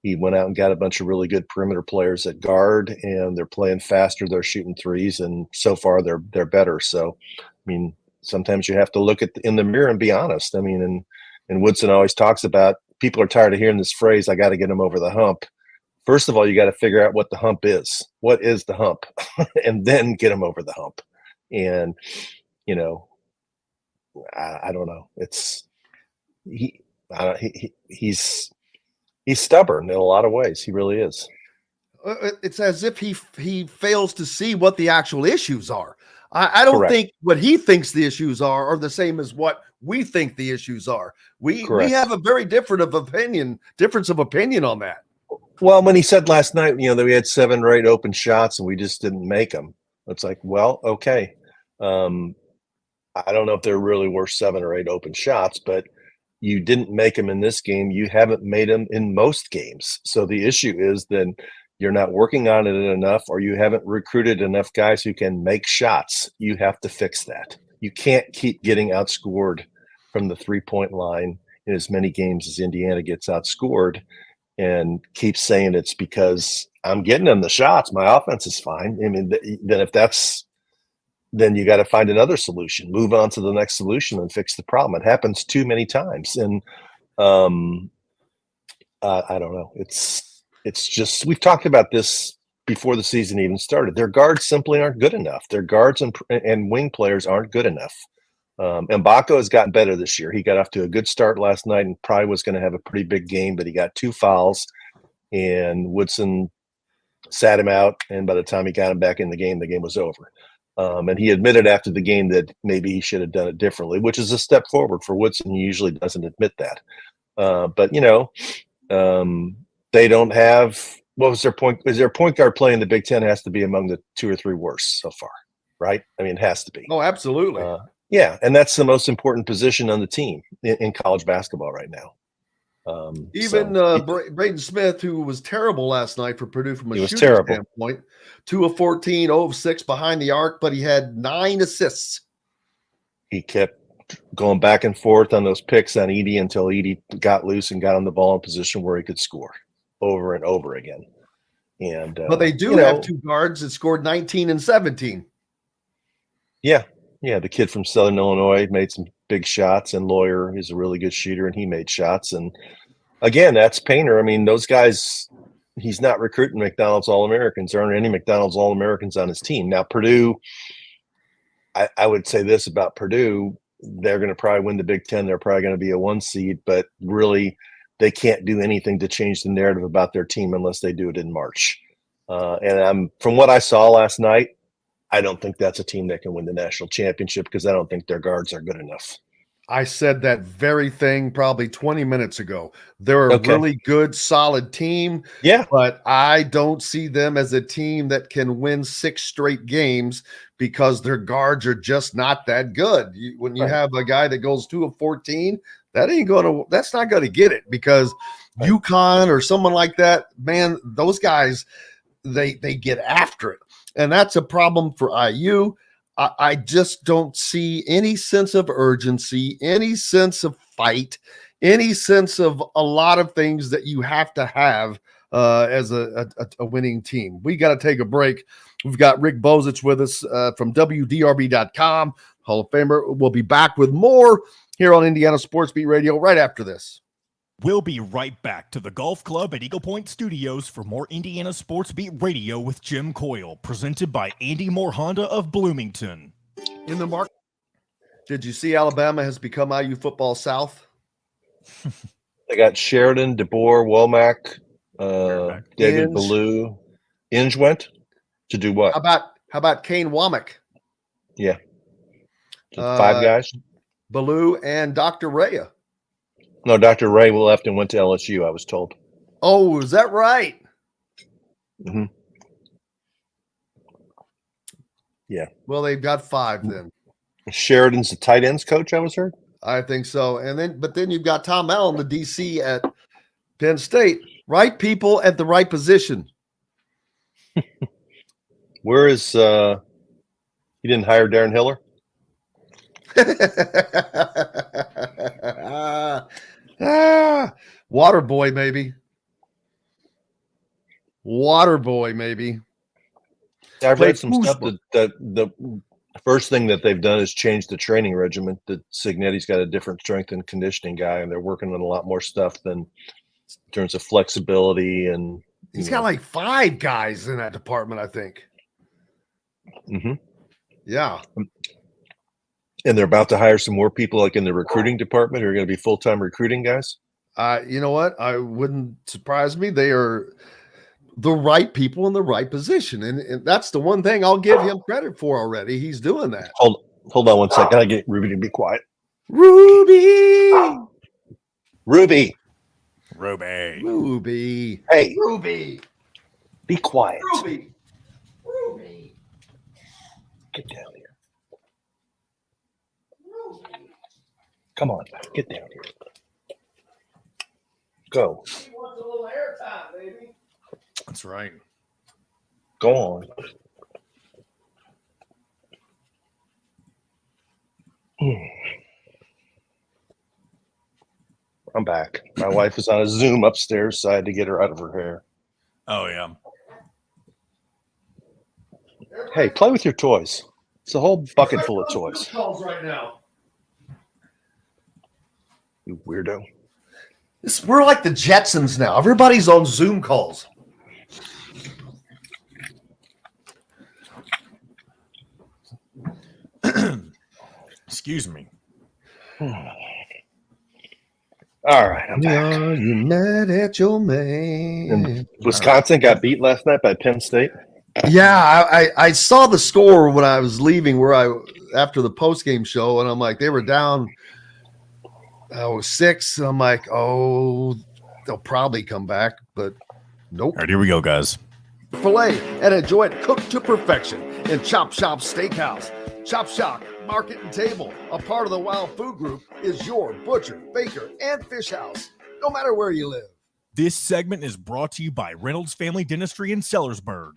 he went out and got a bunch of really good perimeter players at guard, and they're playing faster. They're shooting threes, and so far they're better. So, I mean, sometimes you have to look in the mirror and be honest. I mean, and Woodson always talks about, people are tired of hearing this phrase, I got to get them over the hump. First of all, you got to figure out what the hump is. What is the hump? And then get them over the hump. And, you know, I don't know. He's stubborn in a lot of ways. He really is. It's as if he fails to see what the actual issues are. I don't Correct. think what he thinks the issues are the same as what we think the issues are. We have a very difference of opinion on that. Well, when he said last night, you know, that we had 7 or 8 open shots and we just didn't make them, it's like, well, okay. I don't know if there really were 7 or 8 open shots, but you didn't make them in this game. You haven't made them in most games. So the issue is then you're not working on it enough, or you haven't recruited enough guys who can make shots. You have to fix that. You can't keep getting outscored from the 3-point line in as many games as Indiana gets outscored and keep saying it's because I'm getting them the shots. My offense is fine. I mean, then you got to find another solution, move on to the next solution and fix the problem. It happens too many times. And I don't know. It's just, we've talked about this before the season even started. Their guards simply aren't good enough. Their guards and wing players aren't good enough. Mbako has gotten better this year. He got off to a good start last night and probably was going to have a pretty big game, but he got 2 fouls and Woodson sat him out. And by the time he got him back in the game was over. And he admitted after the game that maybe he should have done it differently, which is a step forward for Woodson. He usually doesn't admit that. But, you know, they don't have – what was their point? Is their point guard playing the Big Ten has to be among the 2 or 3 worst so far, right? I mean, it has to be. Oh, absolutely. Yeah, and that's the most important position on the team in college basketball right now. Braden Smith, who was terrible last night for Purdue from a shooting standpoint, 2 of 14, 0 of 6 behind the arc, but he had 9 assists. He kept going back and forth on those picks on Edey until Edey got loose and got on the ball in position where he could score over and over again. And but they do have 2 guards that scored 19 and 17. Yeah, the kid from Southern Illinois made some big shots, and Lawyer is a really good shooter, and he made shots. And again, that's Painter. I mean, those guys, he's not recruiting McDonald's All-Americans. There aren't any McDonald's All-Americans on his team. Now, Purdue, I would say this about Purdue, they're going to probably win the Big Ten. They're probably going to be a 1 seed, but really they can't do anything to change the narrative about their team unless they do it in March. And from what I saw last night, I don't think that's a team that can win the national championship because I don't think their guards are good enough. I said that very thing probably 20 minutes ago. They're a really good, solid team. Yeah. But I don't see them as a team that can win 6 straight games because their guards are just not that good. When you have a guy that goes 2 of 14, that's not going to get it because UConn or someone like that, man, those guys, they get after it. And that's a problem for IU. I just don't see any sense of urgency, any sense of fight, any sense of a lot of things that you have to have as a winning team. We got to take a break. We've got Rick Bozich with us from WDRB.com, Hall of Famer. We'll be back with more here on Indiana Sports Beat Radio right after this. We'll be right back to the Golf Club at Eagle Point Studios for more Indiana Sports Beat Radio with Jim Coyle, presented by Andy Moore Honda of Bloomington. In the market, did you see Alabama has become IU Football South? They got Sheridan, DeBoer, Womack, David Ballou. Inge went to do what? How about Kane Womack? Yeah. 5 guys? Ballou and Dr. Rhea. No, Dr. Ray left and went to LSU, I was told. Oh, is that right? Mm-hmm. Yeah. Well, they've got 5 then. Sheridan's the tight ends coach, I was heard. I think so. But then you've got Tom Allen, the DC Penn State, right people at the right position. Where is he didn't hire Darren Hiller? Water boy, maybe. Water boy, maybe. I've Played read some stuff foosball. that the first thing that they've done is change the training regimen. That Signetti's got a different strength and conditioning guy, and they're working on a lot more stuff than in terms of flexibility. And He's got like 5 guys in that department, I think. Mm-hmm. Yeah. And they're about to hire some more people, like in the recruiting department, who are going to be full-time recruiting guys. You know what? I wouldn't surprise me. They are the right people in the right position. And that's the one thing I'll give him credit for already. He's doing that. Hold on one second. I get Ruby to be quiet. Ruby. Ruby. Hey. Ruby. Be quiet. Ruby. Get down here. Come on. Get down here. Go. He wants a little airtime, baby. That's right. Go on. I'm back. My wife is on a Zoom upstairs, so I had to get her out of her hair. Oh, yeah. Hey, play with your toys. It's a whole bucket full of toys. Calls right now. You weirdo. We're like the Jetsons now. Everybody's on Zoom calls. Excuse me. All right, I'm back. Are you mad at your man? And Wisconsin got beat last night by Penn State. Yeah, I saw the score when I was leaving after the post-game show, and I'm like, they were down 6. I'm like, oh, they'll probably come back, but nope. All right, here we go, guys. Filet and enjoy it cooked to perfection in Chop Shop Steakhouse. Chop Shop Market and Table, a part of the Wild Food Group, is your butcher, baker, and fish house, no matter where you live. This segment is brought to you by Reynolds Family Dentistry in Sellersburg.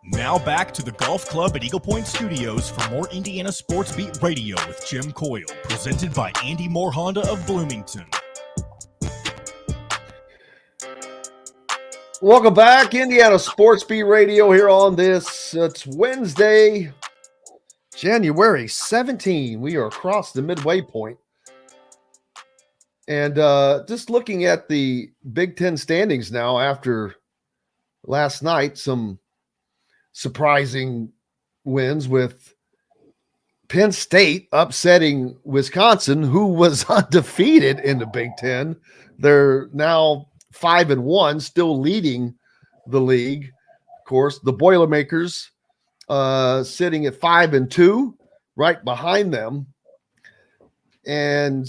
Now back to the Golf Club at Eagle Point Studios for more Indiana Sports Beat Radio with Jim Coyle, presented by Andy Moore Honda of Bloomington. Welcome back, Indiana Sports Beat Radio here on this. It's Wednesday, January 17. We are across the midway point. And just looking at the Big Ten standings now after last night, some surprising wins with Penn State upsetting Wisconsin, who was undefeated in the Big Ten. They're now 5-1, still leading the league. Of course, the Boilermakers sitting at 5-2, right behind them. And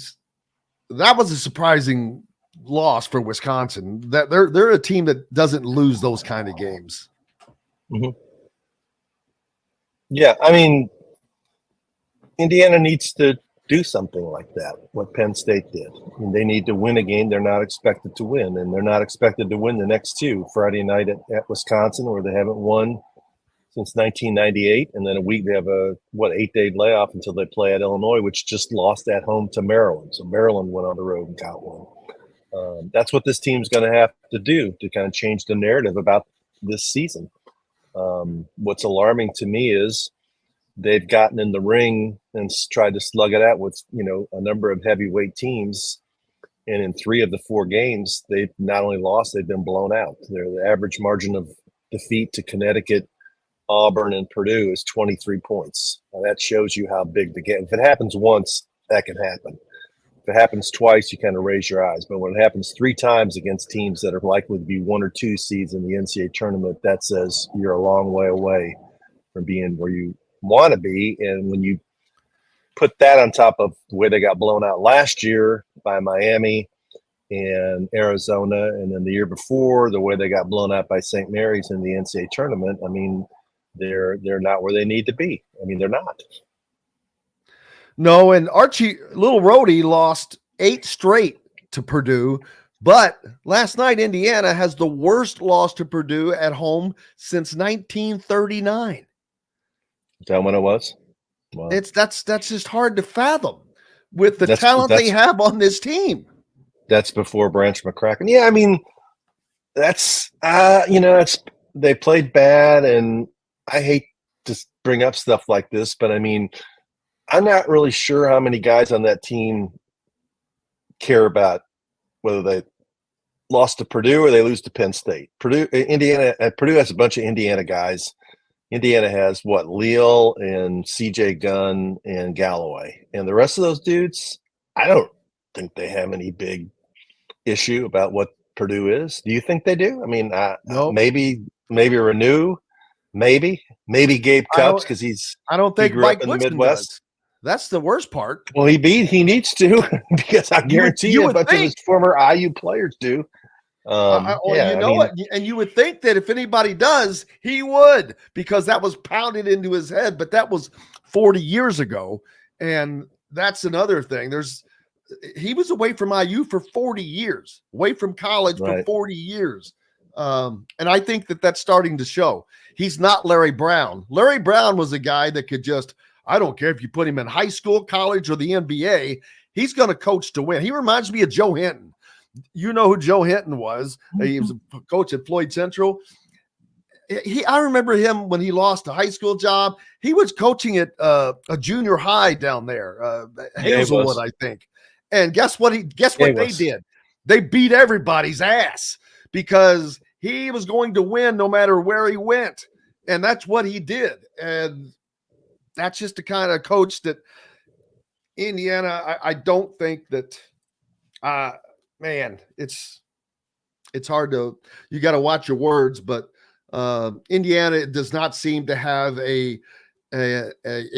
that was a surprising loss for Wisconsin. That they're a team that doesn't lose those kind of games. Mm-hmm. Yeah, I mean, Indiana needs to do something like that, what Penn State did. I mean, they need to win a game they're not expected to win, and they're not expected to win the next 2. Friday night at Wisconsin, where they haven't won since 1998, and then a week they have a 8-day layoff until they play at Illinois, which just lost at home to Maryland. So Maryland went on the road and got one. That's what this team's going to have to do to kind of change the narrative about this season. What's alarming to me is they've gotten in the ring and tried to slug it out with, a number of heavyweight teams. And in 3 of the 4 games, they've not only lost, they've been blown out. The average margin of defeat to Connecticut, Auburn, and Purdue is 23 points. Now, that shows you how big the game. If it happens once, that can happen. If it happens twice, you kind of raise your eyes. But when it happens 3 times against teams that are likely to be 1 or 2 seeds in the NCAA tournament, that says you're a long way away from being where you want to be. And when you put that on top of the way they got blown out last year by Miami and Arizona, and then the year before, the way they got blown out by St. Mary's in the NCAA tournament, I mean, they're not where they need to be. I mean, they're not. No, and Archie Little Rhodey lost 8 straight to Purdue, but last night Indiana has the worst loss to Purdue at home since 1939. Is that when it was? Wow. That's just hard to fathom with the talent they have on this team. That's before Branch McCracken. Yeah, I mean, that's they played bad, and I hate to bring up stuff like this, but I mean, I'm not really sure how many guys on that team care about whether they lost to Purdue or they lose to Penn State. Purdue has a bunch of Indiana guys. Indiana has Leal and CJ Gunn and Galloway, and the rest of those dudes, I don't think they have any big issue about what Purdue is. Do you think they do? I mean, no. Maybe Renew, maybe Gabe Cupps because I don't think grew Mike up in the Woodson Midwest. does. That's the worst part. Well, he needs to because I guarantee you a bunch of his former IU players do. And you would think that if anybody does, he would, because that was pounded into his head. But that was 40 years ago, and that's another thing. He was away from IU for 40 years, away from college for 40 years. And I think that's starting to show. He's not Larry Brown. Larry Brown was a guy that could just, I don't care if you put him in high school, college, or the NBA, he's going to coach to win. He reminds me of Joe Hinton. You know who Joe Hinton was. He was a coach at Floyd Central. I remember him when he lost a high school job. He was coaching at a junior high down there, Hazelwood, I think. And guess what they did? They beat everybody's ass because he was going to win no matter where he went. And that's what he did. And that's just the kind of coach that Indiana, I don't think that man, it's hard to, you got to watch your words, but Indiana does not seem to have a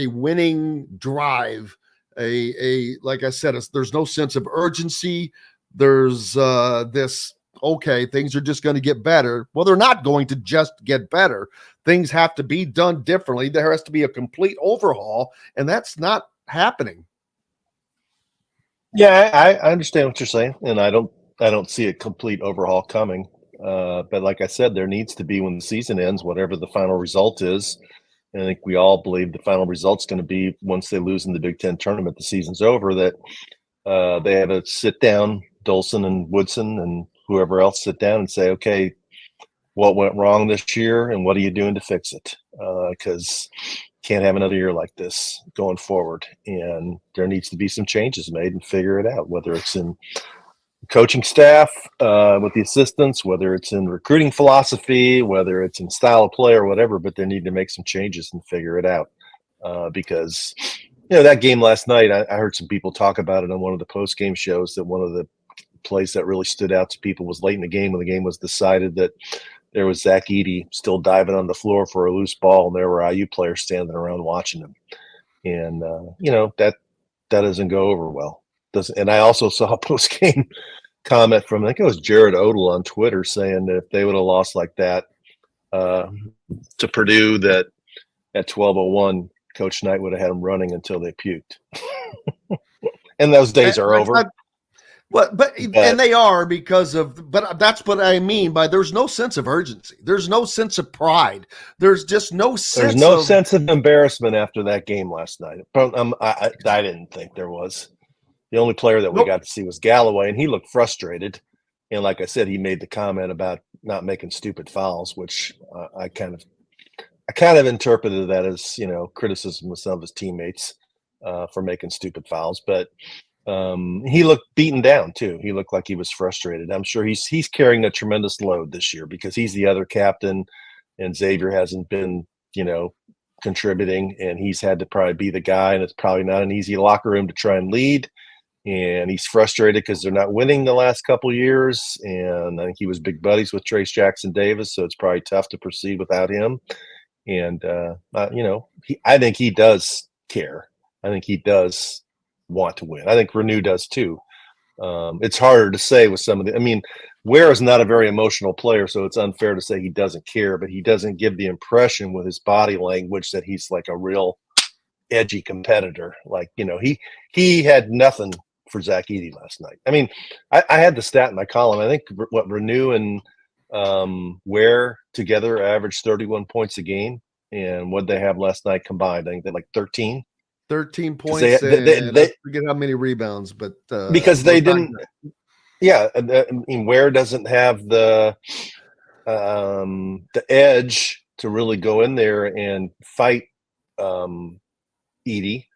winning drive. Like I said, there's no sense of urgency. There's this, okay, things are just going to get better. Well, they're not going to just get better. Things have to be done differently. There has to be a complete overhaul, and that's not happening. Yeah, I understand what you're saying, and I don't see a complete overhaul coming. But like I said, there needs to be, when the season ends, whatever the final result is. And I think we all believe the final result's going to be, once they lose in the Big Ten tournament, the season's over, that they have to sit down, Dolson and Woodson and whoever else sit down and say, okay, what went wrong this year and what are you doing to fix it? Because can't have another year like this going forward. And there needs to be some changes made and figure it out, whether it's in coaching staff with the assistants, whether it's in recruiting philosophy, whether it's in style of play or whatever, but they need to make some changes and figure it out. Because, that game last night, I heard some people talk about it on one of the post-game shows, that one of the plays that really stood out to people was late in the game when the game was decided, that there was Zach Edey still diving on the floor for a loose ball, and there were IU players standing around watching him. And, that doesn't go over well. And I also saw a post-game comment from, I think it was Jared Odell on Twitter, saying that if they would have lost like that to Purdue, that at 12:01, Coach Knight would have had them running until they puked. And those days are over. And they are, but that's what I mean by there's no sense of urgency. There's no sense of pride. There's just no sense. There's no sense of embarrassment after that game last night. I didn't think there was. The only player that we got to see was Galloway, and he looked frustrated. And like I said, he made the comment about not making stupid fouls, which I kind of interpreted that as, criticism of some of his teammates for making stupid fouls. But he looked beaten down too. He looked like he was frustrated. I'm sure he's carrying a tremendous load this year because he's the other captain, and Xavier hasn't been, contributing, and he's had to probably be the guy, and it's probably not an easy locker room to try and lead. And he's frustrated because they're not winning the last couple of years. And I think he was big buddies with Trace Jackson Davis, so it's probably tough to proceed without him. And I think he does care. I think he does want to win. I think Renew does too. It's harder to say with some of the. Ware is not a very emotional player, so it's unfair to say he doesn't care. But he doesn't give the impression with his body language that he's like a real edgy competitor. Like, he had nothing for Zach Edey last night. I mean, I had the stat in my column. I think what Renew and Ware together averaged 31 points a game. And what they have last night combined, I think they had like 13. 13 points. They I forget how many rebounds, but because they didn't. Yeah, I mean, Ware doesn't have the edge to really go in there and fight Edey,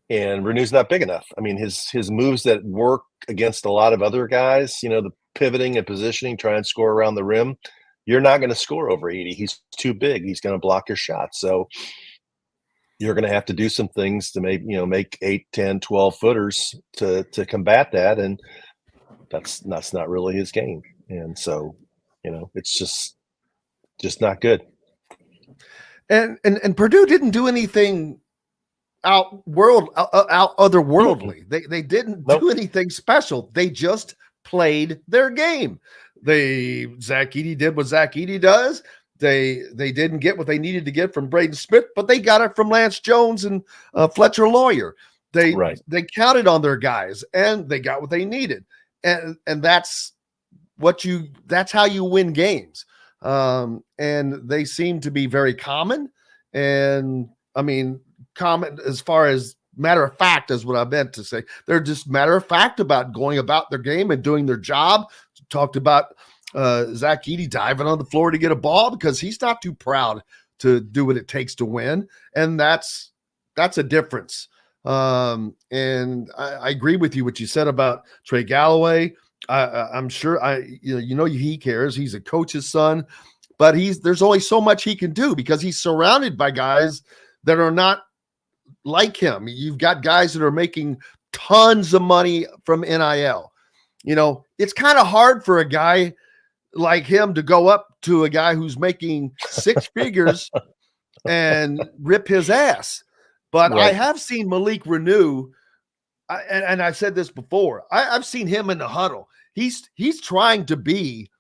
and Renew's not big enough. I mean, his moves that work against a lot of other guys, the pivoting and positioning, try and score around the rim. You're not going to score over Edey. He's too big. He's going to block your shot. So you're going to have to do some things to make 8, 10, 12 footers to combat that. And that's not really his game. And so, it's just not good. And Purdue didn't do anything otherworldly. They didn't do anything special. They just played their game. Zach Edey did what Zach Edey does. They didn't get what they needed to get from Braden Smith, but they got it from Lance Jones and Fletcher Lawyer. They counted on their guys and they got what they needed. And that's how you win games. And they seem to be very common. And I mean, common as far as matter of fact is what I meant to say. They're just matter of fact about going about their game and doing their job. Talked about Zach Edey diving on the floor to get a ball because he's not too proud to do what it takes to win. And that's a difference. And I agree with you, what you said about Trey Galloway. I'm sure he cares. He's a coach's son, but there's only so much he can do because he's surrounded by guys that are not like him. You've got guys that are making tons of money from NIL. It's kind of hard for a guy like him to go up to a guy who's making 6 figures and rip his ass. But I have seen Malik Renew, and I've said this before. I've seen him in the huddle. He's trying to be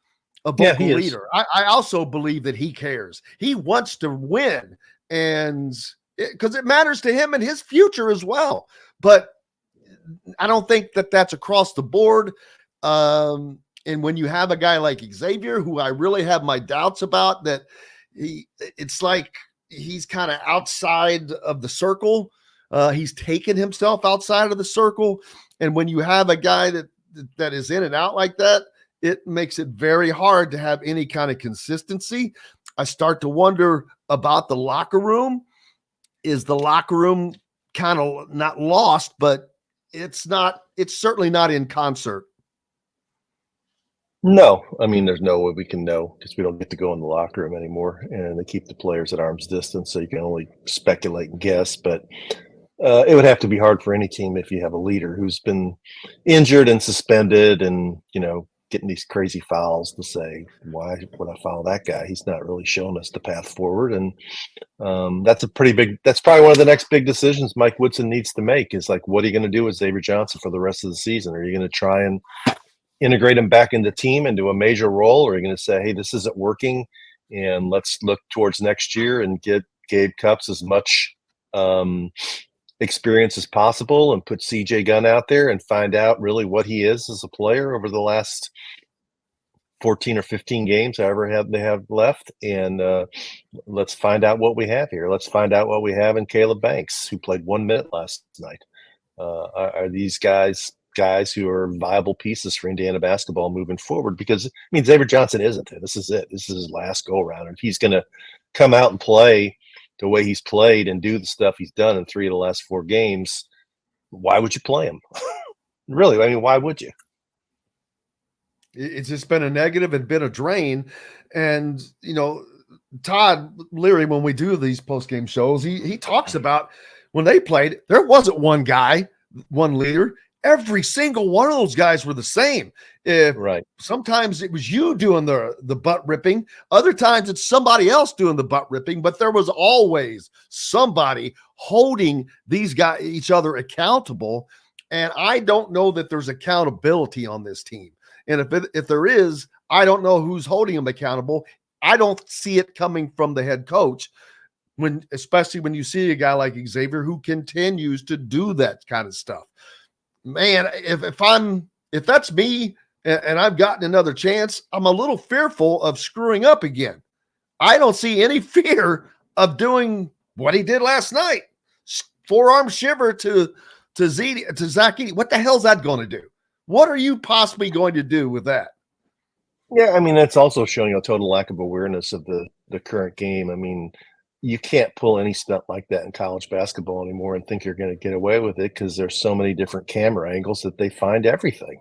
a vocal leader. I also believe that he cares. He wants to win, and because it matters to him and his future as well. But I don't think that that's across the board. And when you have a guy like Xavier, who I really have my doubts about, that it's like he's kind of outside of the circle. He's taken himself outside of the circle. And when you have a guy that is in and out like that, it makes it very hard to have any kind of consistency. I start to wonder about the locker room. Is the locker room kind of not lost, but it's certainly not in concert. No, I mean, there's no way we can know because we don't get to go in the locker room anymore, and they keep the players at arm's distance, so you can only speculate and guess. But it would have to be hard for any team if you have a leader who's been injured and suspended and, getting these crazy fouls to say, why would I foul that guy? He's not really showing us the path forward. And that's probably one of the next big decisions Mike Woodson needs to make is like, what are you going to do with Xavier Johnson for the rest of the season? Are you going to try and integrate him back into the team into a major role? Or are you going to say, hey, this isn't working and let's look towards next year and get Gabe Cupps as much experience as possible and put CJ Gunn out there and find out really what he is as a player over the last 14 or 15 games, however they have left. And let's find out what we have here. Let's find out what we have in Caleb Banks, who played 1 minute last night. Are these guys who are viable pieces for Indiana basketball moving forward? Because, Xavier Johnson isn't it. This is it. This is his last go-around. If he's going to come out and play the way he's played and do the stuff he's done in 3 of the last 4 games, why would you play him? Really, why would you? It's just been a negative and been a drain. And, Todd Leary, when we do these post-game shows, he talks about when they played, there wasn't one guy, one leader. Every single one of those guys were the same. Right. Sometimes it was you doing the butt ripping. Other times it's somebody else doing the butt ripping, but there was always somebody holding each other accountable. And I don't know that there's accountability on this team. And if there is, I don't know who's holding them accountable. I don't see it coming from the head coach. especially when you see a guy like Xavier who continues to do that kind of stuff. Man, if that's me and I've gotten another chance, I'm a little fearful of screwing up again. I don't see any fear of doing what he did last night. Forearm shiver to Zach Edey. What the hell's that going to do? What are you possibly going to do with that? Yeah, I mean, that's also showing a total lack of awareness of the current game. I mean, you can't pull any stunt like that in college basketball anymore and think you're going to get away with it because there's so many different camera angles that they find everything.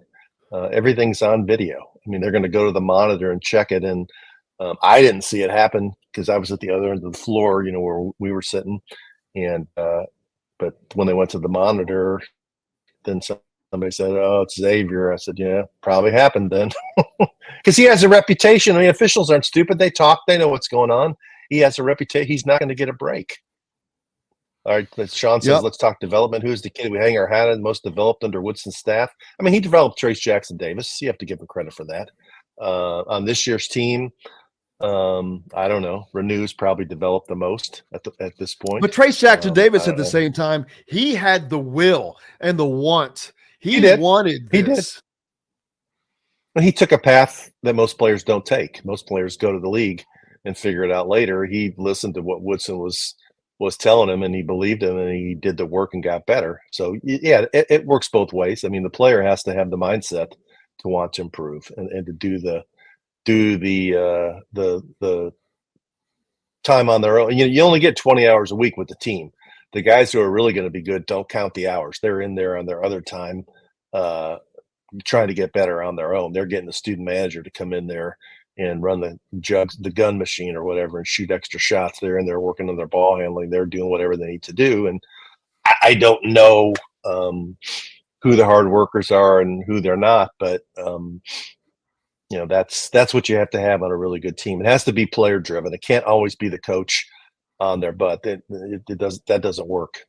Everything's on video. I mean, they're going to go to the monitor and check it. And I didn't see it happen because I was at the other end of the floor, where we were sitting. And but when they went to the monitor, then somebody said, "Oh, it's Xavier." I said, "Yeah, probably happened then," because he has a reputation. I mean, officials aren't stupid; they talk, they know what's going on. He has a reputation. He's not going to get a break. All right, as Sean says, let's talk development. Who's the kid we hang our hat on most developed under Woodson's staff? I mean, he developed Trace Jackson Davis. You have to give him credit for that. On this year's team, I don't know. Renew's probably developed the most at this point. But Trace Jackson Davis at the same time, he had the will and the want. He wanted this. He did. But he took a path that most players don't take. Most players go to the league and figure it out later. He listened to what Woodson was telling him, and he believed him, and he did the work and got better. So yeah, it works both ways. I mean, the player has to have the mindset to want to improve and to do the time on their own. You only get 20 hours a week with the team. The guys who are really going to be good don't count the hours. They're in there on their other time, trying to get better on their own. They're getting the student manager to come in there and run the gun machine or whatever and shoot extra shots. They're in there working on their ball handling. They're doing whatever they need to do. And I don't know who the hard workers are and who they're not, but that's what you have to have on a really good team. It has to be player driven. It can't always be the coach on their butt. That doesn't work.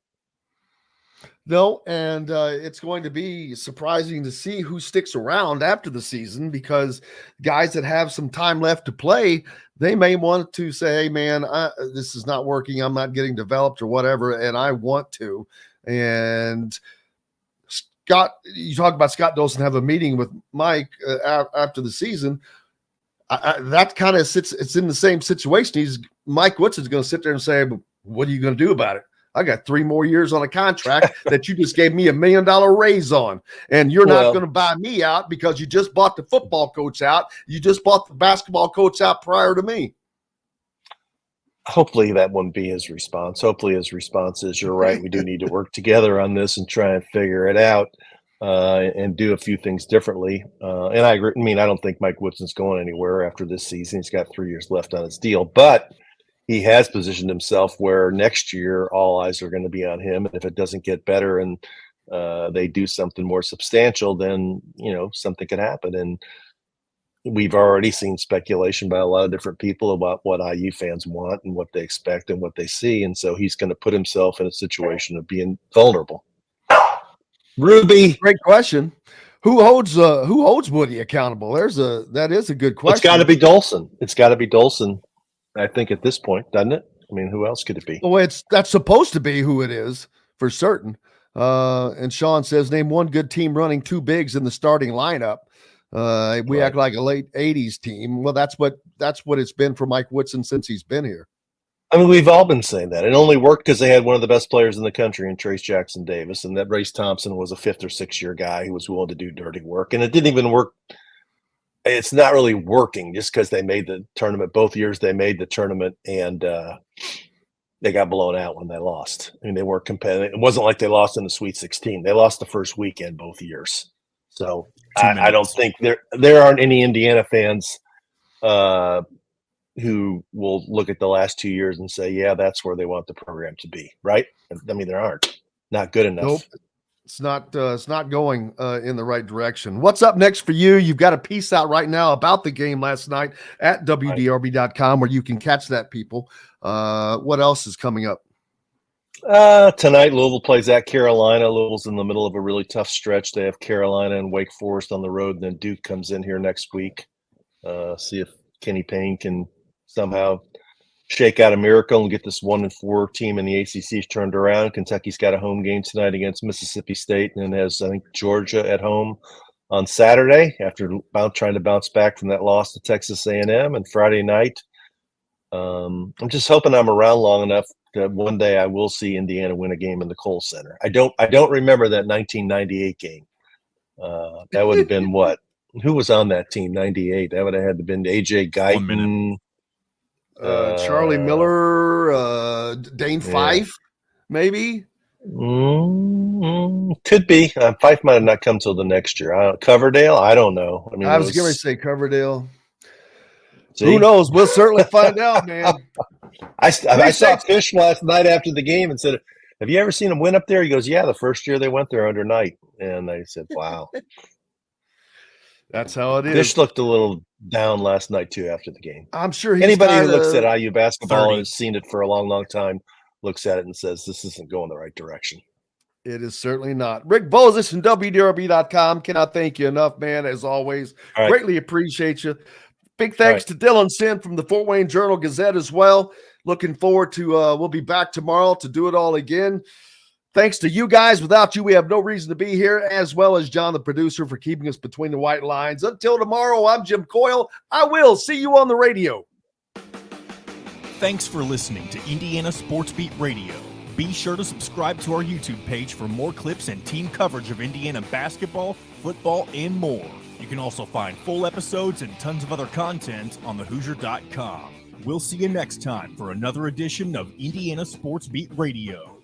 No, and it's going to be surprising to see who sticks around after the season, because guys that have some time left to play, they may want to say, "Hey, man, this is not working. I'm not getting developed or whatever, and I want to." And Scott, you talk about Scott Dolson have a meeting with Mike after the season. That kind of it's in the same situation. Mike Woodson's going to sit there and say, "What are you going to do about it? I got 3 more years on a contract that you just gave me $1 million raise on, and you're not going to buy me out because you just bought the football coach out. You just bought the basketball coach out prior to me." Hopefully that wouldn't be his response. Hopefully his response is, "You're right. We do need to work together on this and try and figure it out and do a few things differently." And I agree. I mean, I don't think Mike Woodson's going anywhere after this season. He's got 3 years left on his deal, but he has positioned himself where next year all eyes are going to be on him. And if it doesn't get better and they do something more substantial, then, something could happen. And we've already seen speculation by a lot of different people about what IU fans want and what they expect and what they see. And so he's going to put himself in a situation of being vulnerable. Ruby. Great question. Who holds Woody accountable? That is a good question. It's got to be Dolson. It's got to be Dolson. I think at this point, doesn't it? I mean, who else could it be? Well, that's supposed to be who it is for certain. And Sean says, name one good team running 2 bigs in the starting lineup. We act like a late 80s team. Well, that's what it's been for Mike Woodson since he's been here. I mean, we've all been saying that. It only worked because they had one of the best players in the country in Trace Jackson Davis, and that Race Thompson was a 5th or 6th year guy who was willing to do dirty work. And it didn't even work. It's not really working just because they made the tournament. Both years they made the tournament, and they got blown out when they lost. I mean, they weren't competitive. It wasn't like they lost in the Sweet 16. They lost the first weekend both years. So I don't think there aren't any Indiana fans who will look at the last 2 years and say, yeah, that's where they want the program to be, right? I mean, there aren't. Not good enough. Nope. It's not going in the right direction. What's up next for you? You've got a piece out right now about the game last night at WDRB.com where you can catch that, people. What else is coming up? Tonight, Louisville plays at Carolina. Louisville's in the middle of a really tough stretch. They have Carolina and Wake Forest on the road, and then Duke comes in here next week. See if Kenny Payne can somehow shake out a miracle and get this 1-4 team in the ACC turned around. Kentucky's got a home game tonight against Mississippi State, and has, I think, Georgia at home on Saturday after trying to bounce back from that loss to Texas A&M. And Friday night, I'm just hoping I'm around long enough that one day I will see Indiana win a game in the Kohl Center. I don't remember that 1998 game. That would have been what? Who was on that team? 98. That would have had to been AJ Guyton. Charlie Miller, Dane Fife, maybe. Could be. Fife might have not come till the next year. Coverdale, I don't know. I mean, I was going to say Coverdale. See? Who knows? We'll certainly find out, man. I saw Fish last night after the game and said, "Have you ever seen him win up there?" He goes, "Yeah, the first year they went there under Knight." And I said, "Wow." That's how it is. Fish looked a little down last night too after the game. I'm sure anybody who looks at IU basketball and has seen it for a long, long time looks at it and says this isn't going the right direction. It is certainly not. Rick Bozich from WDRB.com. Cannot thank you enough, man. As always, greatly appreciate you. Big thanks to Dylan Sinn from the Fort Wayne Journal-Gazette as well. Looking forward to we'll be back tomorrow to do it all again. Thanks to you guys. Without you, we have no reason to be here, as well as John, the producer, for keeping us between the white lines. Until tomorrow, I'm Jim Coyle. I will see you on the radio. Thanks for listening to Indiana Sports Beat Radio. Be sure to subscribe to our YouTube page for more clips and team coverage of Indiana basketball, football, and more. You can also find full episodes and tons of other content on thehoosier.com. We'll see you next time for another edition of Indiana Sports Beat Radio.